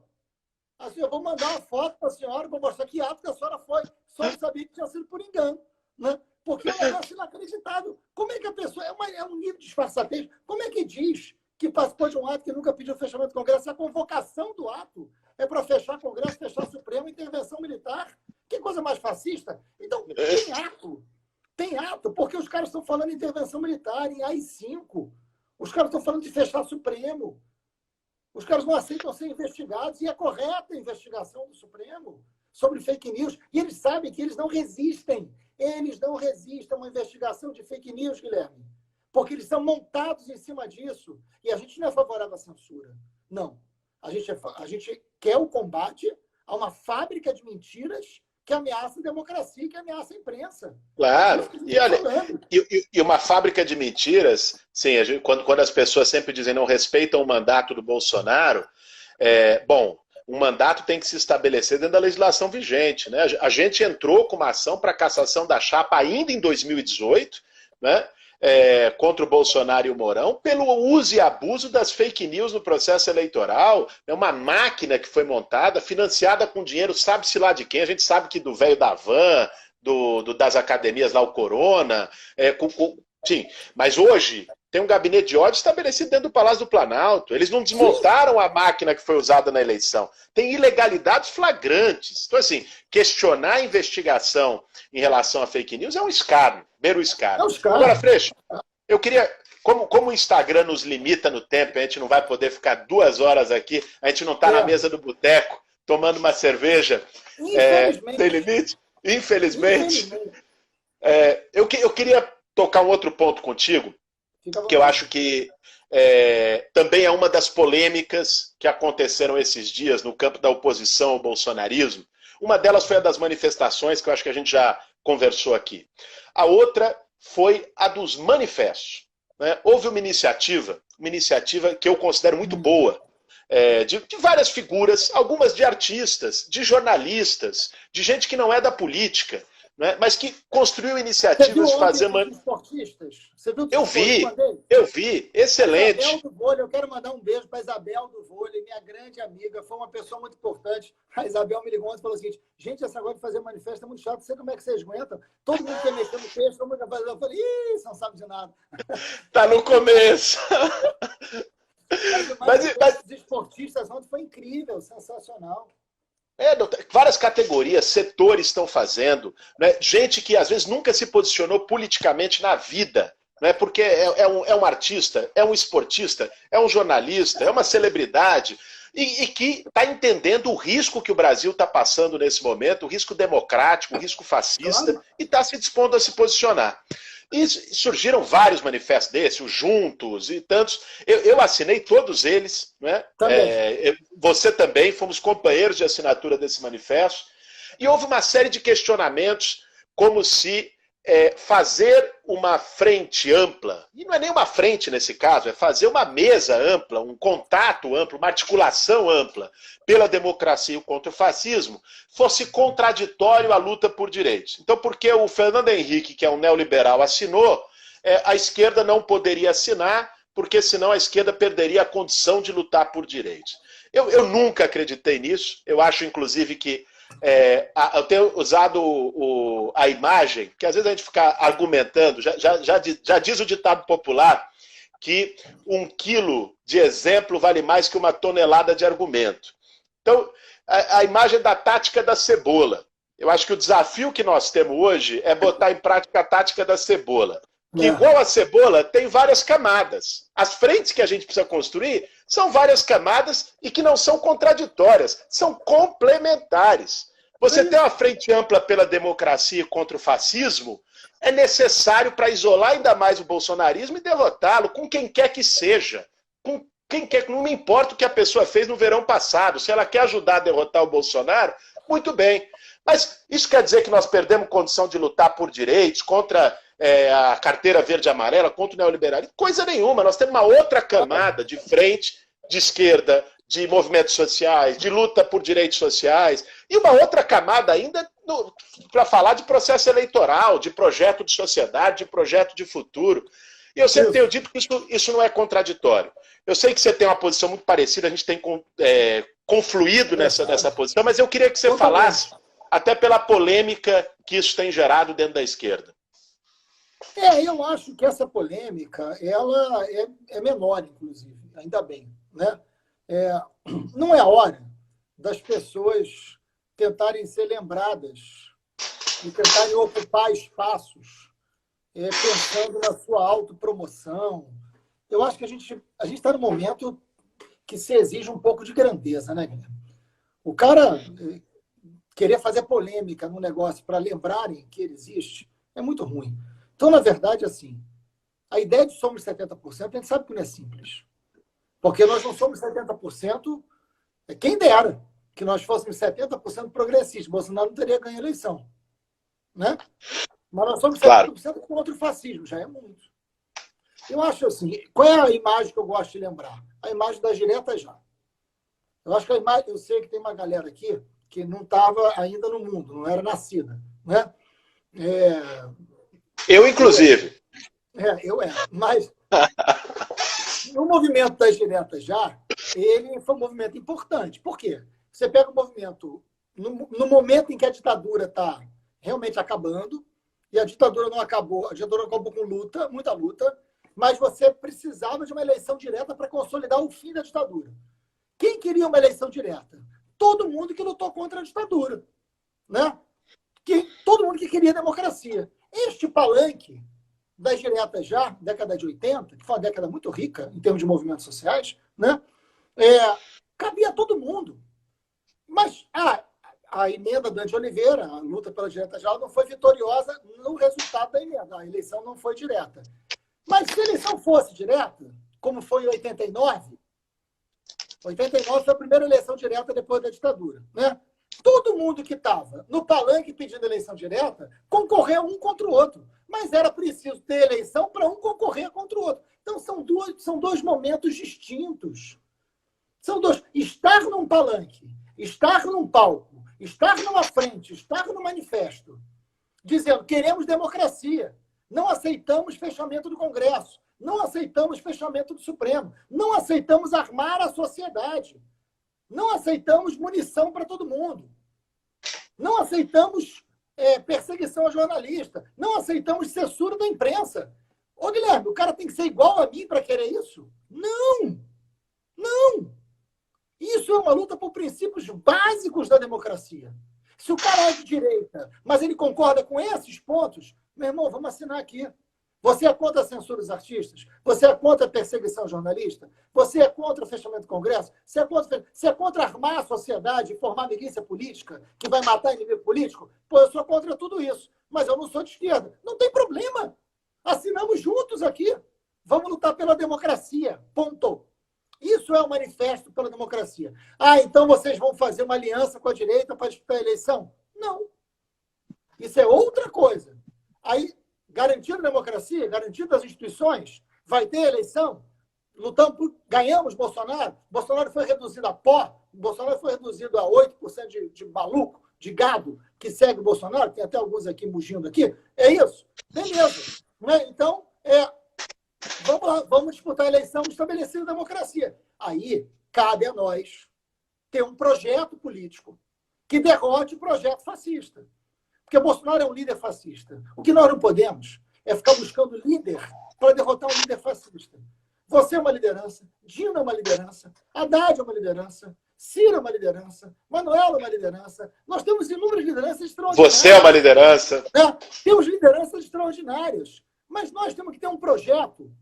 Assim, eu vou mandar uma foto para a senhora para mostrar que ato que a senhora foi. Só não sabia que tinha sido por engano. Né? Porque é um negócio inacreditável. Como é que a pessoa... É um nível de disfarçatez. Como é que diz que participou de um ato que nunca pediu fechamento do Congresso? A convocação do ato é para fechar Congresso, fechar Supremo, intervenção militar. Que coisa mais fascista? Então, tem ato. Tem ato, porque os caras estão falando em intervenção militar, em AI-5. Os caras estão falando de fechar Supremo. Os caras não aceitam ser investigados, e é correta a investigação do Supremo sobre fake news. E eles sabem que eles não resistem. Eles não resistem a uma investigação de fake news, Guilherme. Porque eles são montados em cima disso. E a gente não é favorável à censura. Não. A gente quer o combate a uma fábrica de mentiras que ameaça a democracia, que ameaça a imprensa. Claro. E olha, e uma fábrica de mentiras, sim, quando as pessoas sempre dizem não respeitam o mandato do Bolsonaro, bom, um mandato tem que se estabelecer dentro da legislação vigente, né? A gente entrou com uma ação para cassação da chapa ainda em 2018, né? Contra o Bolsonaro e o Mourão, pelo uso e abuso das fake news no processo eleitoral. É uma máquina que foi montada, financiada com dinheiro, sabe-se lá de quem. A gente sabe que do velho da van, das academias lá, o Corona. Sim, mas hoje tem um gabinete de ódio estabelecido dentro do Palácio do Planalto. Eles não desmontaram a máquina que foi usada na eleição. Tem ilegalidades flagrantes. Então, assim, questionar a investigação em relação a fake news é um escárnio, mero escárnio. Agora, Freixo, eu queria... Como o Instagram nos limita no tempo, a gente não vai poder ficar 2 horas aqui, a gente não está na mesa do boteco, tomando uma cerveja sem limite. Infelizmente. Eu queria tocar um outro ponto contigo, que eu acho que também é uma das polêmicas que aconteceram esses dias no campo da oposição ao bolsonarismo. Uma delas foi a das manifestações, que eu acho que a gente já conversou aqui. A outra foi a dos manifestos. Né? Houve uma iniciativa que eu considero muito boa, de várias figuras, algumas de artistas, de jornalistas, de gente que não é da política, né? Mas que construiu iniciativas de fazer... esportistas? Você viu eu vi, excelente. Isabel do Vôlei, eu quero mandar um beijo para Isabel do Vôlei, minha grande amiga, foi uma pessoa muito importante. A Isabel me ligou ontem e falou o seguinte, gente, essa coisa de fazer manifesto é muito chato, não sei como é que vocês aguentam. Todo mundo quer mexer no texto, todo mundo quer fazer. Eu falei, você não sabe de nada. Tá no começo. Mas os esportistas ontem foi incrível, sensacional. Várias categorias, setores estão fazendo, né? Gente que às vezes nunca se posicionou politicamente na vida, né? Porque é um artista, é um esportista, é um jornalista, é uma celebridade, e que está entendendo o risco que o Brasil está passando nesse momento, o risco democrático, o risco fascista, e está se dispondo a se posicionar. E surgiram vários manifestos desses, os Juntos e tantos. Eu assinei todos eles, né? Você também, fomos companheiros de assinatura desse manifesto. E houve uma série de questionamentos, como se fazer uma frente ampla, e não é nem uma frente nesse caso, é fazer uma mesa ampla, um contato amplo, uma articulação ampla pela democracia contra o fascismo, fosse contraditório à luta por direitos. Então, porque o Fernando Henrique, que é um neoliberal, assinou, a esquerda não poderia assinar, porque senão a esquerda perderia a condição de lutar por direitos. Eu nunca acreditei nisso, eu acho inclusive que eu tenho usado a imagem, que às vezes a gente fica argumentando, já diz o ditado popular, que 1 quilo de exemplo vale mais que 1 tonelada de argumento. Então, a imagem da tática da cebola. Eu acho que o desafio que nós temos hoje é botar em prática a tática da cebola. Que, igual a cebola, tem várias camadas. As frentes que a gente precisa construir são várias camadas e que não são contraditórias, são complementares. Você ter uma frente ampla pela democracia e contra o fascismo é necessário para isolar ainda mais o bolsonarismo e derrotá-lo com quem quer que seja. Com quem quer, não me importa o que a pessoa fez no verão passado. Se ela quer ajudar a derrotar o Bolsonaro, muito bem. Mas isso quer dizer que nós perdemos condição de lutar por direitos contra a carteira verde e amarela, contra o neoliberalismo. Coisa nenhuma. Nós temos uma outra camada de frente, de esquerda, de movimentos sociais, de luta por direitos sociais, e uma outra camada ainda para falar de processo eleitoral, de projeto de sociedade, de projeto de futuro. E eu sempre tenho dito que isso não é contraditório. Eu sei que você tem uma posição muito parecida, a gente tem confluído nessa posição, mas eu queria que você falasse, até pela polêmica que isso tem gerado dentro da esquerda. Eu acho que essa polêmica ela é menor, inclusive, ainda bem, né? Não é hora das pessoas tentarem ser lembradas e tentarem ocupar espaços pensando na sua autopromoção. Eu acho que a gente está num momento que se exige um pouco de grandeza, né, Guilherme? O cara querer fazer polêmica no negócio para lembrarem que ele existe é muito ruim. Então, na verdade, assim, a ideia de somos 70%, a gente sabe que não é simples. Porque nós não somos 70%, quem dera que nós fôssemos 70% progressistas. Bolsonaro não teria ganho a eleição. Né? Mas nós somos 70% contra o fascismo, já é muito. Eu acho assim, qual é a imagem que eu gosto de lembrar? A imagem das diretas já. Eu acho que a imagem, eu sei que tem uma galera aqui que não estava ainda no mundo, não era nascida. Né? Eu, inclusive. Eu era. Mas o movimento das diretas já, ele foi um movimento importante. Por quê? Você pega o movimento no momento em que a ditadura está realmente acabando, e a ditadura não acabou, a ditadura acabou com luta, muita luta, mas você precisava de uma eleição direta para consolidar o fim da ditadura. Quem queria uma eleição direta? Todo mundo que lutou contra a ditadura. Né? Todo mundo que queria democracia. Este palanque das diretas já, década de 80, que foi uma década muito rica em termos de movimentos sociais, né? Cabia a todo mundo. Mas a emenda do Dante Oliveira, a luta pela direta já, não foi vitoriosa no resultado da emenda. A eleição não foi direta. Mas se a eleição fosse direta, como foi em 89, 89 foi a primeira eleição direta depois da ditadura, né? Todo mundo que estava no palanque pedindo eleição direta concorreu um contra o outro. Mas era preciso ter eleição para um concorrer contra o outro. Então, são dois momentos distintos. São dois. Estar num palanque, estar num palco, estar numa frente, estar no manifesto, dizendo queremos democracia, não aceitamos fechamento do Congresso, não aceitamos fechamento do Supremo, não aceitamos armar a sociedade, não aceitamos munição para todo mundo, não aceitamos perseguição a jornalista, não aceitamos censura da imprensa. Ô, Guilherme, o cara tem que ser igual a mim para querer isso? Não! Não! Isso é uma luta por princípios básicos da democracia. Se o cara é de direita, mas ele concorda com esses pontos, meu irmão, vamos assinar aqui. Você é contra a censura dos artistas? Você é contra a perseguição jornalista? Você é contra o fechamento do Congresso? Você é contra armar a sociedade e formar milícia política que vai matar inimigo político? Pô, eu sou contra tudo isso, mas eu não sou de esquerda. Não tem problema. Assinamos juntos aqui. Vamos lutar pela democracia. Ponto. Isso é o manifesto pela democracia. Então vocês vão fazer uma aliança com a direita para disputar a eleição? Não. Isso é outra coisa. Aí, garantindo a democracia, garantindo as instituições, vai ter eleição, ganhamos Bolsonaro, Bolsonaro foi reduzido a pó, Bolsonaro foi reduzido a 8% de maluco, de gado, que segue o Bolsonaro, tem até alguns aqui mugindo aqui, é isso, beleza. Né? Então, vamos lá, vamos disputar a eleição estabelecendo a democracia. Aí, cabe a nós ter um projeto político que derrote o projeto fascista. Porque Bolsonaro é um líder fascista. O que nós não podemos é ficar buscando líder para derrotar um líder fascista. Você é uma liderança, Dina é uma liderança, Haddad é uma liderança, Ciro é uma liderança, Manuela é uma liderança. Nós temos inúmeras lideranças extraordinárias. Você é uma liderança. Né? Temos lideranças extraordinárias. Mas nós temos que ter um projeto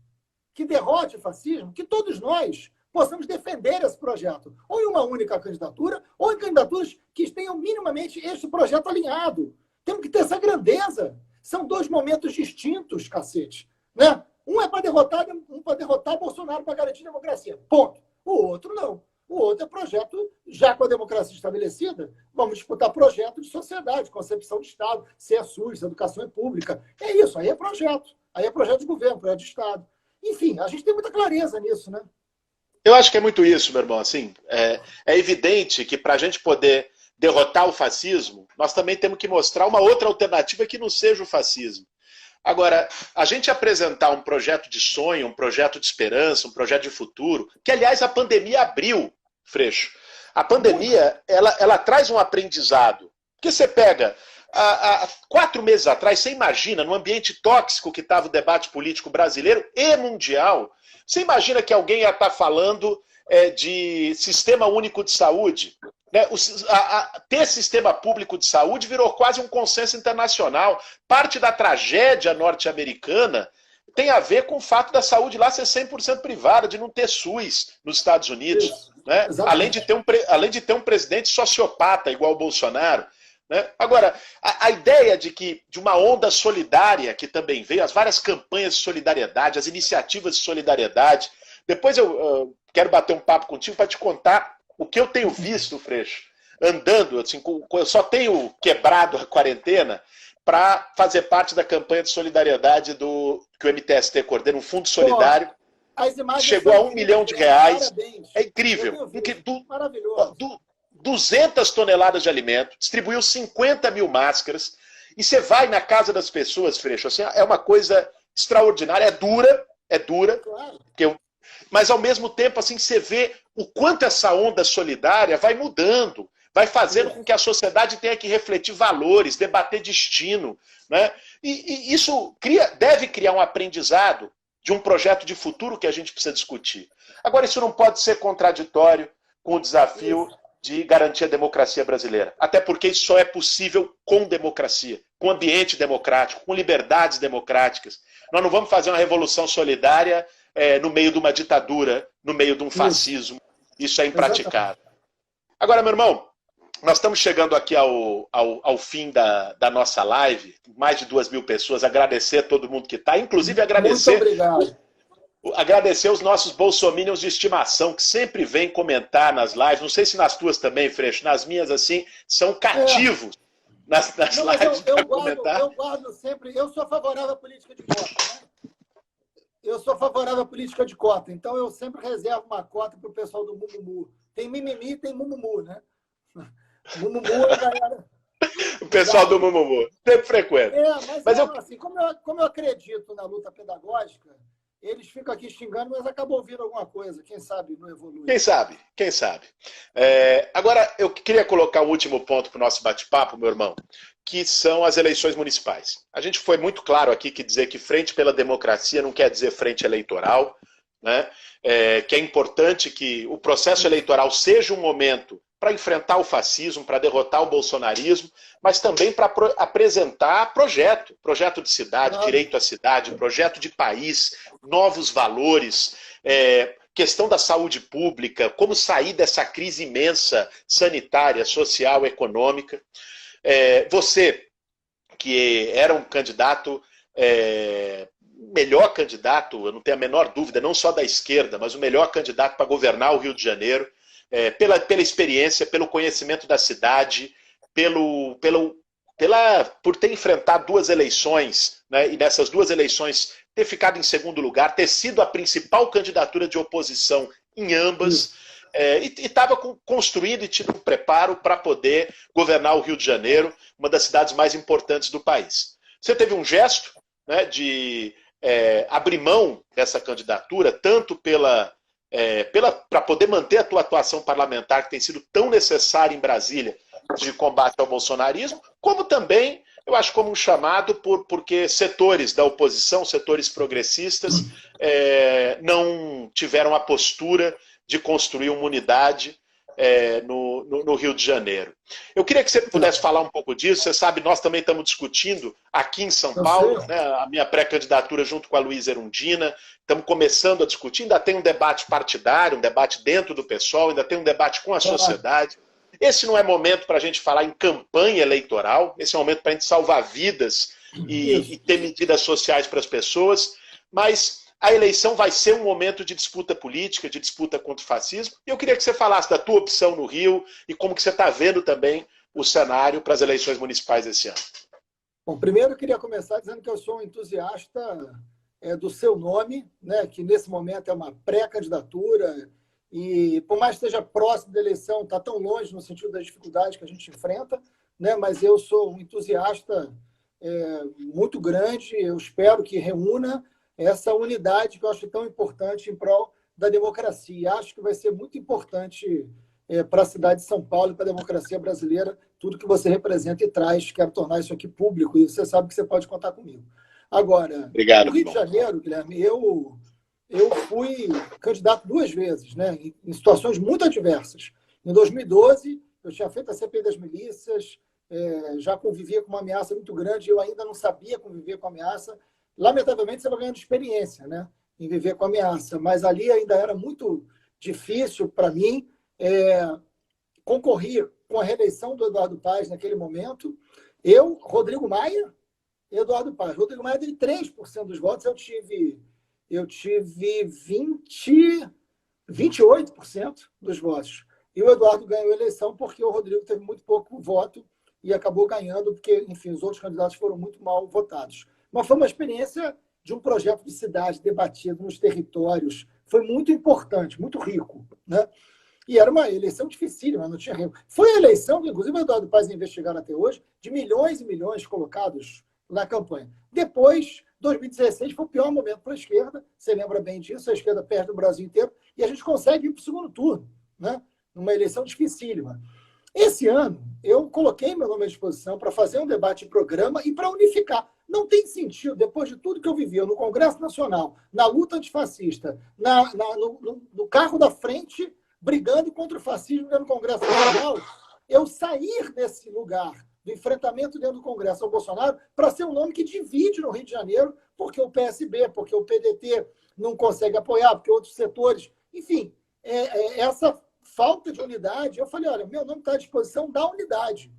que derrote o fascismo, que todos nós possamos defender esse projeto. Ou em uma única candidatura, ou em candidaturas que tenham minimamente este projeto alinhado. Temos que ter essa grandeza. São dois momentos distintos, cacete. Né? Um é para derrotar Bolsonaro para garantir a democracia. Ponto. O outro não. O O outro é projeto, já com a democracia estabelecida, vamos disputar projeto de sociedade, concepção de Estado, se é SUS, se a educação é pública. É isso, aí é projeto. Aí é projeto de governo, projeto de Estado. Enfim, a gente tem muita clareza nisso, né? Eu acho que é muito isso, meu irmão. Assim, é evidente que para a gente poder derrotar o fascismo, nós também temos que mostrar uma outra alternativa que não seja o fascismo. Agora, a gente apresentar um projeto de sonho, um projeto de esperança, um projeto de futuro, que, aliás, a pandemia abriu, Freixo. A pandemia, ela traz um aprendizado. Porque você pega, há 4 meses atrás, você imagina, no ambiente tóxico que estava o debate político brasileiro e mundial, você imagina que alguém ia estar falando de sistema único de saúde? Né? Ter sistema público de saúde virou quase um consenso internacional. Parte da tragédia norte-americana tem a ver com o fato da saúde lá ser 100% privada, de não ter SUS nos Estados Unidos. Né? Além de ter um presidente sociopata igual o Bolsonaro. Né? Agora, a ideia de uma onda solidária que também veio, as várias campanhas de solidariedade, as iniciativas de solidariedade. Depois eu quero bater um papo contigo para te contar o que eu tenho visto, Freixo, andando, assim, eu só tenho quebrado a quarentena para fazer parte da campanha de solidariedade que o MTST coordena, um fundo solidário. Chegou a R$1 milhão. Parabéns. É incrível. Maravilhoso. 200 toneladas de alimento, distribuiu 50 mil máscaras, e você vai na casa das pessoas, Freixo, assim, é uma coisa extraordinária, é dura, Claro. mas ao mesmo tempo assim, você vê o quanto essa onda solidária vai mudando, vai fazendo com que a sociedade tenha que refletir valores, debater destino. Né? E isso deve criar um aprendizado de um projeto de futuro que a gente precisa discutir. Agora, isso não pode ser contraditório com o desafio de garantir a democracia brasileira. Até porque isso só é possível com democracia, com ambiente democrático, com liberdades democráticas. Nós não vamos fazer uma revolução solidária no meio de uma ditadura, no meio de um fascismo. Isso é impraticável. Agora, meu irmão, nós estamos chegando aqui ao fim da nossa live, mais de 2.000 pessoas, agradecer a todo mundo que está, inclusive agradecer... Muito obrigado. Agradecer os nossos bolsominions de estimação, que sempre vêm comentar nas lives, não sei se nas tuas também, Freixo, nas minhas, assim, são cativos nas lives para comentar. Eu guardo sempre, eu sou favorável à política de cota, né? Eu sou favorável à política de cota, então eu sempre reservo uma cota para o pessoal do Mumumu. Tem mimimi e tem Mumumu, né? Mumumu é a galera... O pessoal do Mumumu, sempre frequenta. Mas assim, como eu acredito na luta pedagógica, eles ficam aqui xingando, mas acabam ouvindo alguma coisa. Quem sabe não evolui. Quem sabe. Agora, eu queria colocar um último ponto para o nosso bate-papo, meu irmão, que são as eleições municipais. A gente foi muito claro aqui que dizer que frente pela democracia não quer dizer frente eleitoral, né? Que é importante que o processo eleitoral seja um momento para enfrentar o fascismo, para derrotar o bolsonarismo, mas também para apresentar projeto de cidade, direito à cidade, projeto de país, novos valores, questão da saúde pública, como sair dessa crise imensa sanitária, social, econômica. Você, que era um candidato, melhor candidato, eu não tenho a menor dúvida, não só da esquerda, mas o melhor candidato para governar o Rio de Janeiro, pela experiência, pelo conhecimento da cidade, por ter enfrentado 2 eleições, né, e nessas 2 eleições ter ficado em segundo lugar, ter sido a principal candidatura de oposição em ambas, e estava construído e tido um preparo para poder governar o Rio de Janeiro, uma das cidades mais importantes do país. Você teve um gesto, né, de abrir mão dessa candidatura, tanto para poder manter a tua atuação parlamentar, que tem sido tão necessária em Brasília, de combate ao bolsonarismo, como também, eu acho, como um chamado, porque setores da oposição, setores progressistas, não tiveram a postura de construir uma unidade no Rio de Janeiro. Eu queria que você pudesse falar um pouco disso. Você sabe, nós também estamos discutindo aqui em São Paulo, né, a minha pré-candidatura junto com a Luísa Erundina. Estamos começando a discutir, ainda tem um debate partidário, um debate dentro do PSOL, ainda tem um debate com a sociedade. Esse não é momento para a gente falar em campanha eleitoral, esse é momento para a gente salvar vidas e ter medidas sociais para as pessoas, mas a eleição vai ser um momento de disputa política, de disputa contra o fascismo. E eu queria que você falasse da tua opção no Rio e como que você está vendo também o cenário para as eleições municipais esse ano. Bom, primeiro eu queria começar dizendo que eu sou um entusiasta do seu nome, né, que nesse momento é uma pré-candidatura e, por mais que esteja próximo da eleição, está tão longe no sentido das dificuldades que a gente enfrenta, né, mas eu sou um entusiasta muito grande, eu espero que reúna essa unidade que eu acho tão importante em prol da democracia. E acho que vai ser muito importante para a cidade de São Paulo e para a democracia brasileira, tudo que você representa e traz. Quero tornar isso aqui público e você sabe que você pode contar comigo. Agora, Obrigado, no Rio de Janeiro, Guilherme, eu fui candidato 2 vezes, né, em situações muito adversas. Em 2012, eu tinha feito a CPI das milícias, já convivia com uma ameaça muito grande, eu ainda não sabia conviver com a ameaça. Lamentavelmente, você vai ganhando experiência, né, em viver com a ameaça, mas ali ainda era muito difícil para mim. Concorri com a reeleição do Eduardo Paes naquele momento. Eu, Rodrigo Maia e Eduardo Paes. Rodrigo Maia teve 3% dos votos, eu tive 28% dos votos. E o Eduardo ganhou a eleição porque o Rodrigo teve muito pouco voto e acabou ganhando, porque, enfim, os outros candidatos foram muito mal votados. Mas foi uma experiência de um projeto de cidade debatido nos territórios. Foi muito importante, muito rico, né? E era uma eleição dificílima, não tinha erro. Foi a eleição que, inclusive, o Eduardo Paes investigaram até hoje, de milhões e milhões colocados na campanha. Depois, 2016, foi o pior momento para a esquerda, você lembra bem disso, a esquerda perde o Brasil inteiro, e a gente consegue ir para o segundo turno, né? Numa eleição dificílima. Esse ano, eu coloquei meu nome à disposição para fazer um debate de programa e para unificar. Não tem sentido, depois de tudo que eu vivi no Congresso Nacional, na luta antifascista, no carro da frente, brigando contra o fascismo dentro do Congresso Nacional, eu sair desse lugar, do enfrentamento dentro do Congresso ao Bolsonaro, para ser um nome que divide no Rio de Janeiro, porque o PSB, porque o PDT não consegue apoiar, porque outros setores... Enfim, essa falta de unidade, eu falei, olha, meu nome está à disposição da unidade.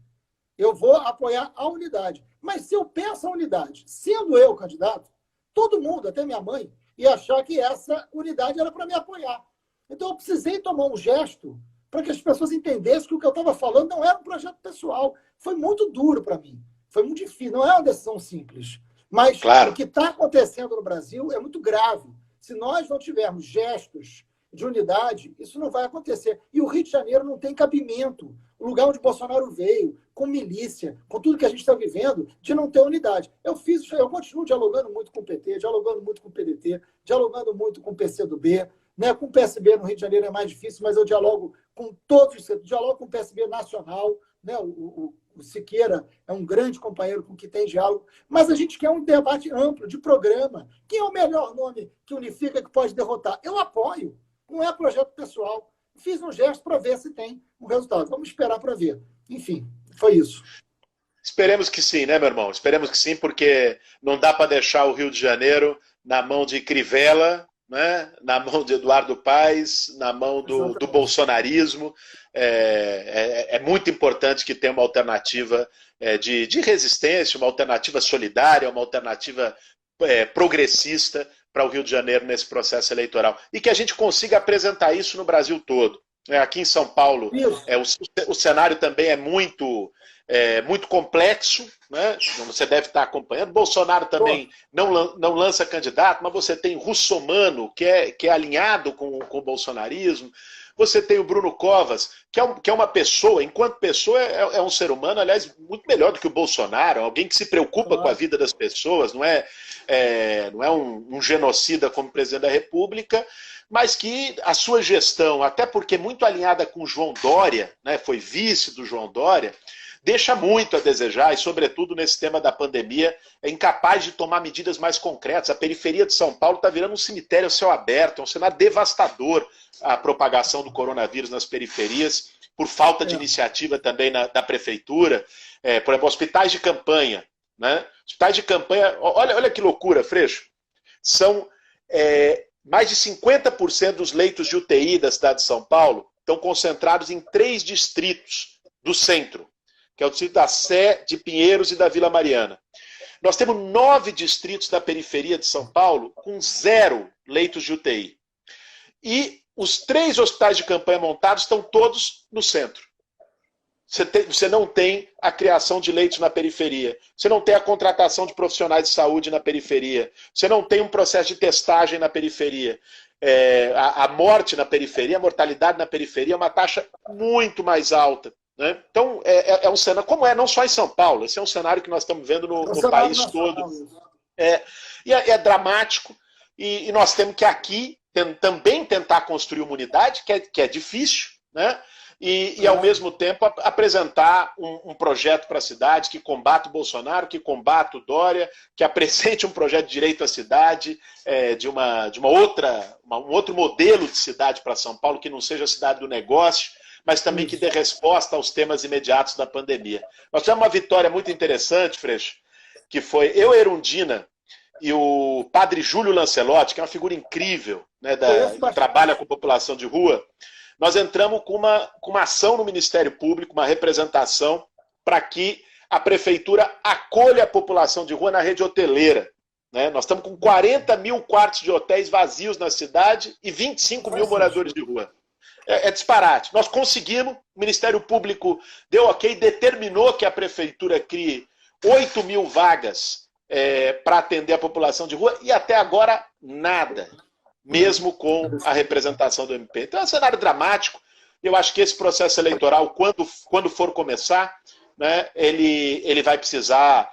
Eu vou apoiar a unidade. Mas se eu peço a unidade, sendo eu candidato, todo mundo, até minha mãe, ia achar que essa unidade era para me apoiar. Então, eu precisei tomar um gesto para que as pessoas entendessem que o que eu estava falando não era um projeto pessoal. Foi muito duro para mim. Foi muito difícil. Não é uma decisão simples. Mas claro, o que está acontecendo no Brasil é muito grave. Se nós não tivermos gestos de unidade, isso não vai acontecer. E o Rio de Janeiro não tem cabimento. O lugar onde Bolsonaro veio, com milícia, com tudo que a gente está vivendo, de não ter unidade. Eu continuo dialogando muito com o PT, dialogando muito com o PDT, dialogando muito com o PCdoB, né? Com o PSB no Rio de Janeiro é mais difícil, mas eu dialogo com todos os setores, dialogo com o PSB nacional, né? O Siqueira é um grande companheiro com quem tem diálogo, mas a gente quer um debate amplo, de programa. Quem é o melhor nome que unifica, que pode derrotar? Eu apoio, não é projeto pessoal. Fiz um gesto para ver se tem um resultado. Vamos esperar para ver. Enfim, foi isso. Esperemos que sim, né, meu irmão? Esperemos que sim, porque não dá para deixar o Rio de Janeiro na mão de Crivella, né? Na mão de Eduardo Paes, na mão do bolsonarismo. É muito importante que tenha uma alternativa de resistência, uma alternativa solidária, uma alternativa progressista para o Rio de Janeiro nesse processo eleitoral. E que a gente consiga apresentar isso no Brasil todo. Aqui em São Paulo, o cenário também é muito complexo, né? Você deve estar acompanhando. Bolsonaro também não lança candidato, mas você tem Russomano, que é alinhado com o bolsonarismo. Você tem o Bruno Covas, que é uma pessoa, enquanto pessoa é um ser humano, aliás, muito melhor do que o Bolsonaro, alguém que se preocupa com a vida das pessoas, não é um genocida como presidente da República, mas que a sua gestão, até porque muito alinhada com o João Dória, né, foi vice do João Dória, deixa muito a desejar, e sobretudo nesse tema da pandemia, é incapaz de tomar medidas mais concretas. A periferia de São Paulo está virando um cemitério a céu aberto, é um cenário devastador a propagação do coronavírus nas periferias, por falta de iniciativa também da prefeitura. Por exemplo, hospitais de campanha, né? Hospitais de campanha, olha que loucura, Freixo, são mais de 50% dos leitos de UTI da cidade de São Paulo estão concentrados em 3 distritos do centro, que é o distrito da Sé, de Pinheiros e da Vila Mariana. Nós temos 9 distritos da periferia de São Paulo com 0 leitos de UTI. E os 3 hospitais de campanha montados estão todos no centro. Você não tem a criação de leitos na periferia. Você não tem a contratação de profissionais de saúde na periferia. Você não tem um processo de testagem na periferia. A morte na periferia, a mortalidade na periferia é uma taxa muito mais alta. Né? Então, é um cenário, como não só em São Paulo, esse é um cenário que nós estamos vendo no país todo. E é dramático, e nós temos que aqui também tentar construir uma unidade, que é difícil, né? E ao mesmo tempo, apresentar um projeto para a cidade que combate o Bolsonaro, que combate o Dória, que apresente um projeto de direito à cidade, de um outro modelo de cidade para São Paulo, que não seja a cidade do negócio, mas também que dê resposta aos temas imediatos da pandemia. Nós tivemos uma vitória muito interessante, Freixo, que foi eu, Erundina, e o padre Júlio Lancelotti, que é uma figura incrível, né, que trabalha com a população de rua. Nós entramos com uma ação no Ministério Público, uma representação, para que a prefeitura acolha a população de rua na rede hoteleira. Né? Nós estamos com 40 mil quartos de hotéis vazios na cidade e 25 mil moradores de rua. É disparate. Nós conseguimos, o Ministério Público deu ok, determinou que a prefeitura crie 8 mil vagas para atender a população de rua e até agora nada, mesmo com a representação do MP. Então é um cenário dramático. Eu acho que esse processo eleitoral, quando for começar, né, ele vai precisar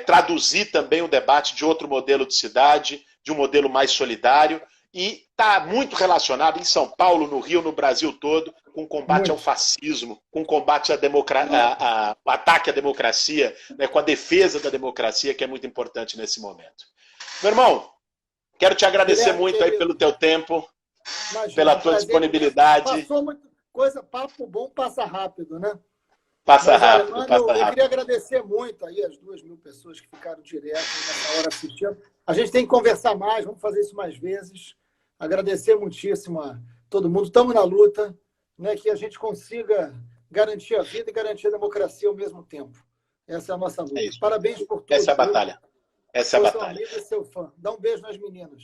traduzir também o debate de outro modelo de cidade, de um modelo mais solidário, e está muito relacionado em São Paulo, no Rio, no Brasil todo, com o combate ao fascismo, com o combate ao ataque à democracia, né, com a defesa da democracia, que é muito importante nesse momento. Meu irmão, quero te agradecer muito aí pelo teu tempo, pela tua disponibilidade. Passou muita coisa, papo bom passa rápido, né? Passa rápido, passa rápido. Eu queria agradecer muito aí as 2.000 pessoas que ficaram direto nessa hora assistindo. A gente tem que conversar mais, vamos fazer isso mais vezes. Agradecer muitíssimo a todo mundo. Estamos na luta, né, que a gente consiga garantir a vida e garantir a democracia ao mesmo tempo. Essa é a nossa luta. Parabéns por tudo. Essa é a batalha. Essa é a batalha. Seu amigo e seu fã. Dá um beijo nas meninas.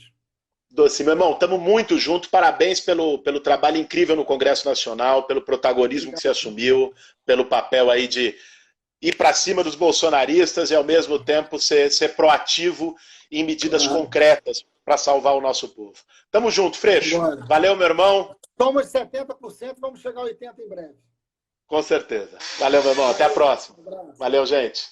Doce, meu irmão, estamos muito juntos. Parabéns pelo trabalho incrível no Congresso Nacional, pelo protagonismo que você assumiu, pelo papel aí de ir para cima dos bolsonaristas e, ao mesmo tempo, ser proativo em medidas concretas para salvar o nosso povo. Tamo junto, Freixo. Valeu, meu irmão. Somos 70%, vamos chegar a 80% em breve. Com certeza. Valeu, meu irmão. Até a próxima. Valeu, gente.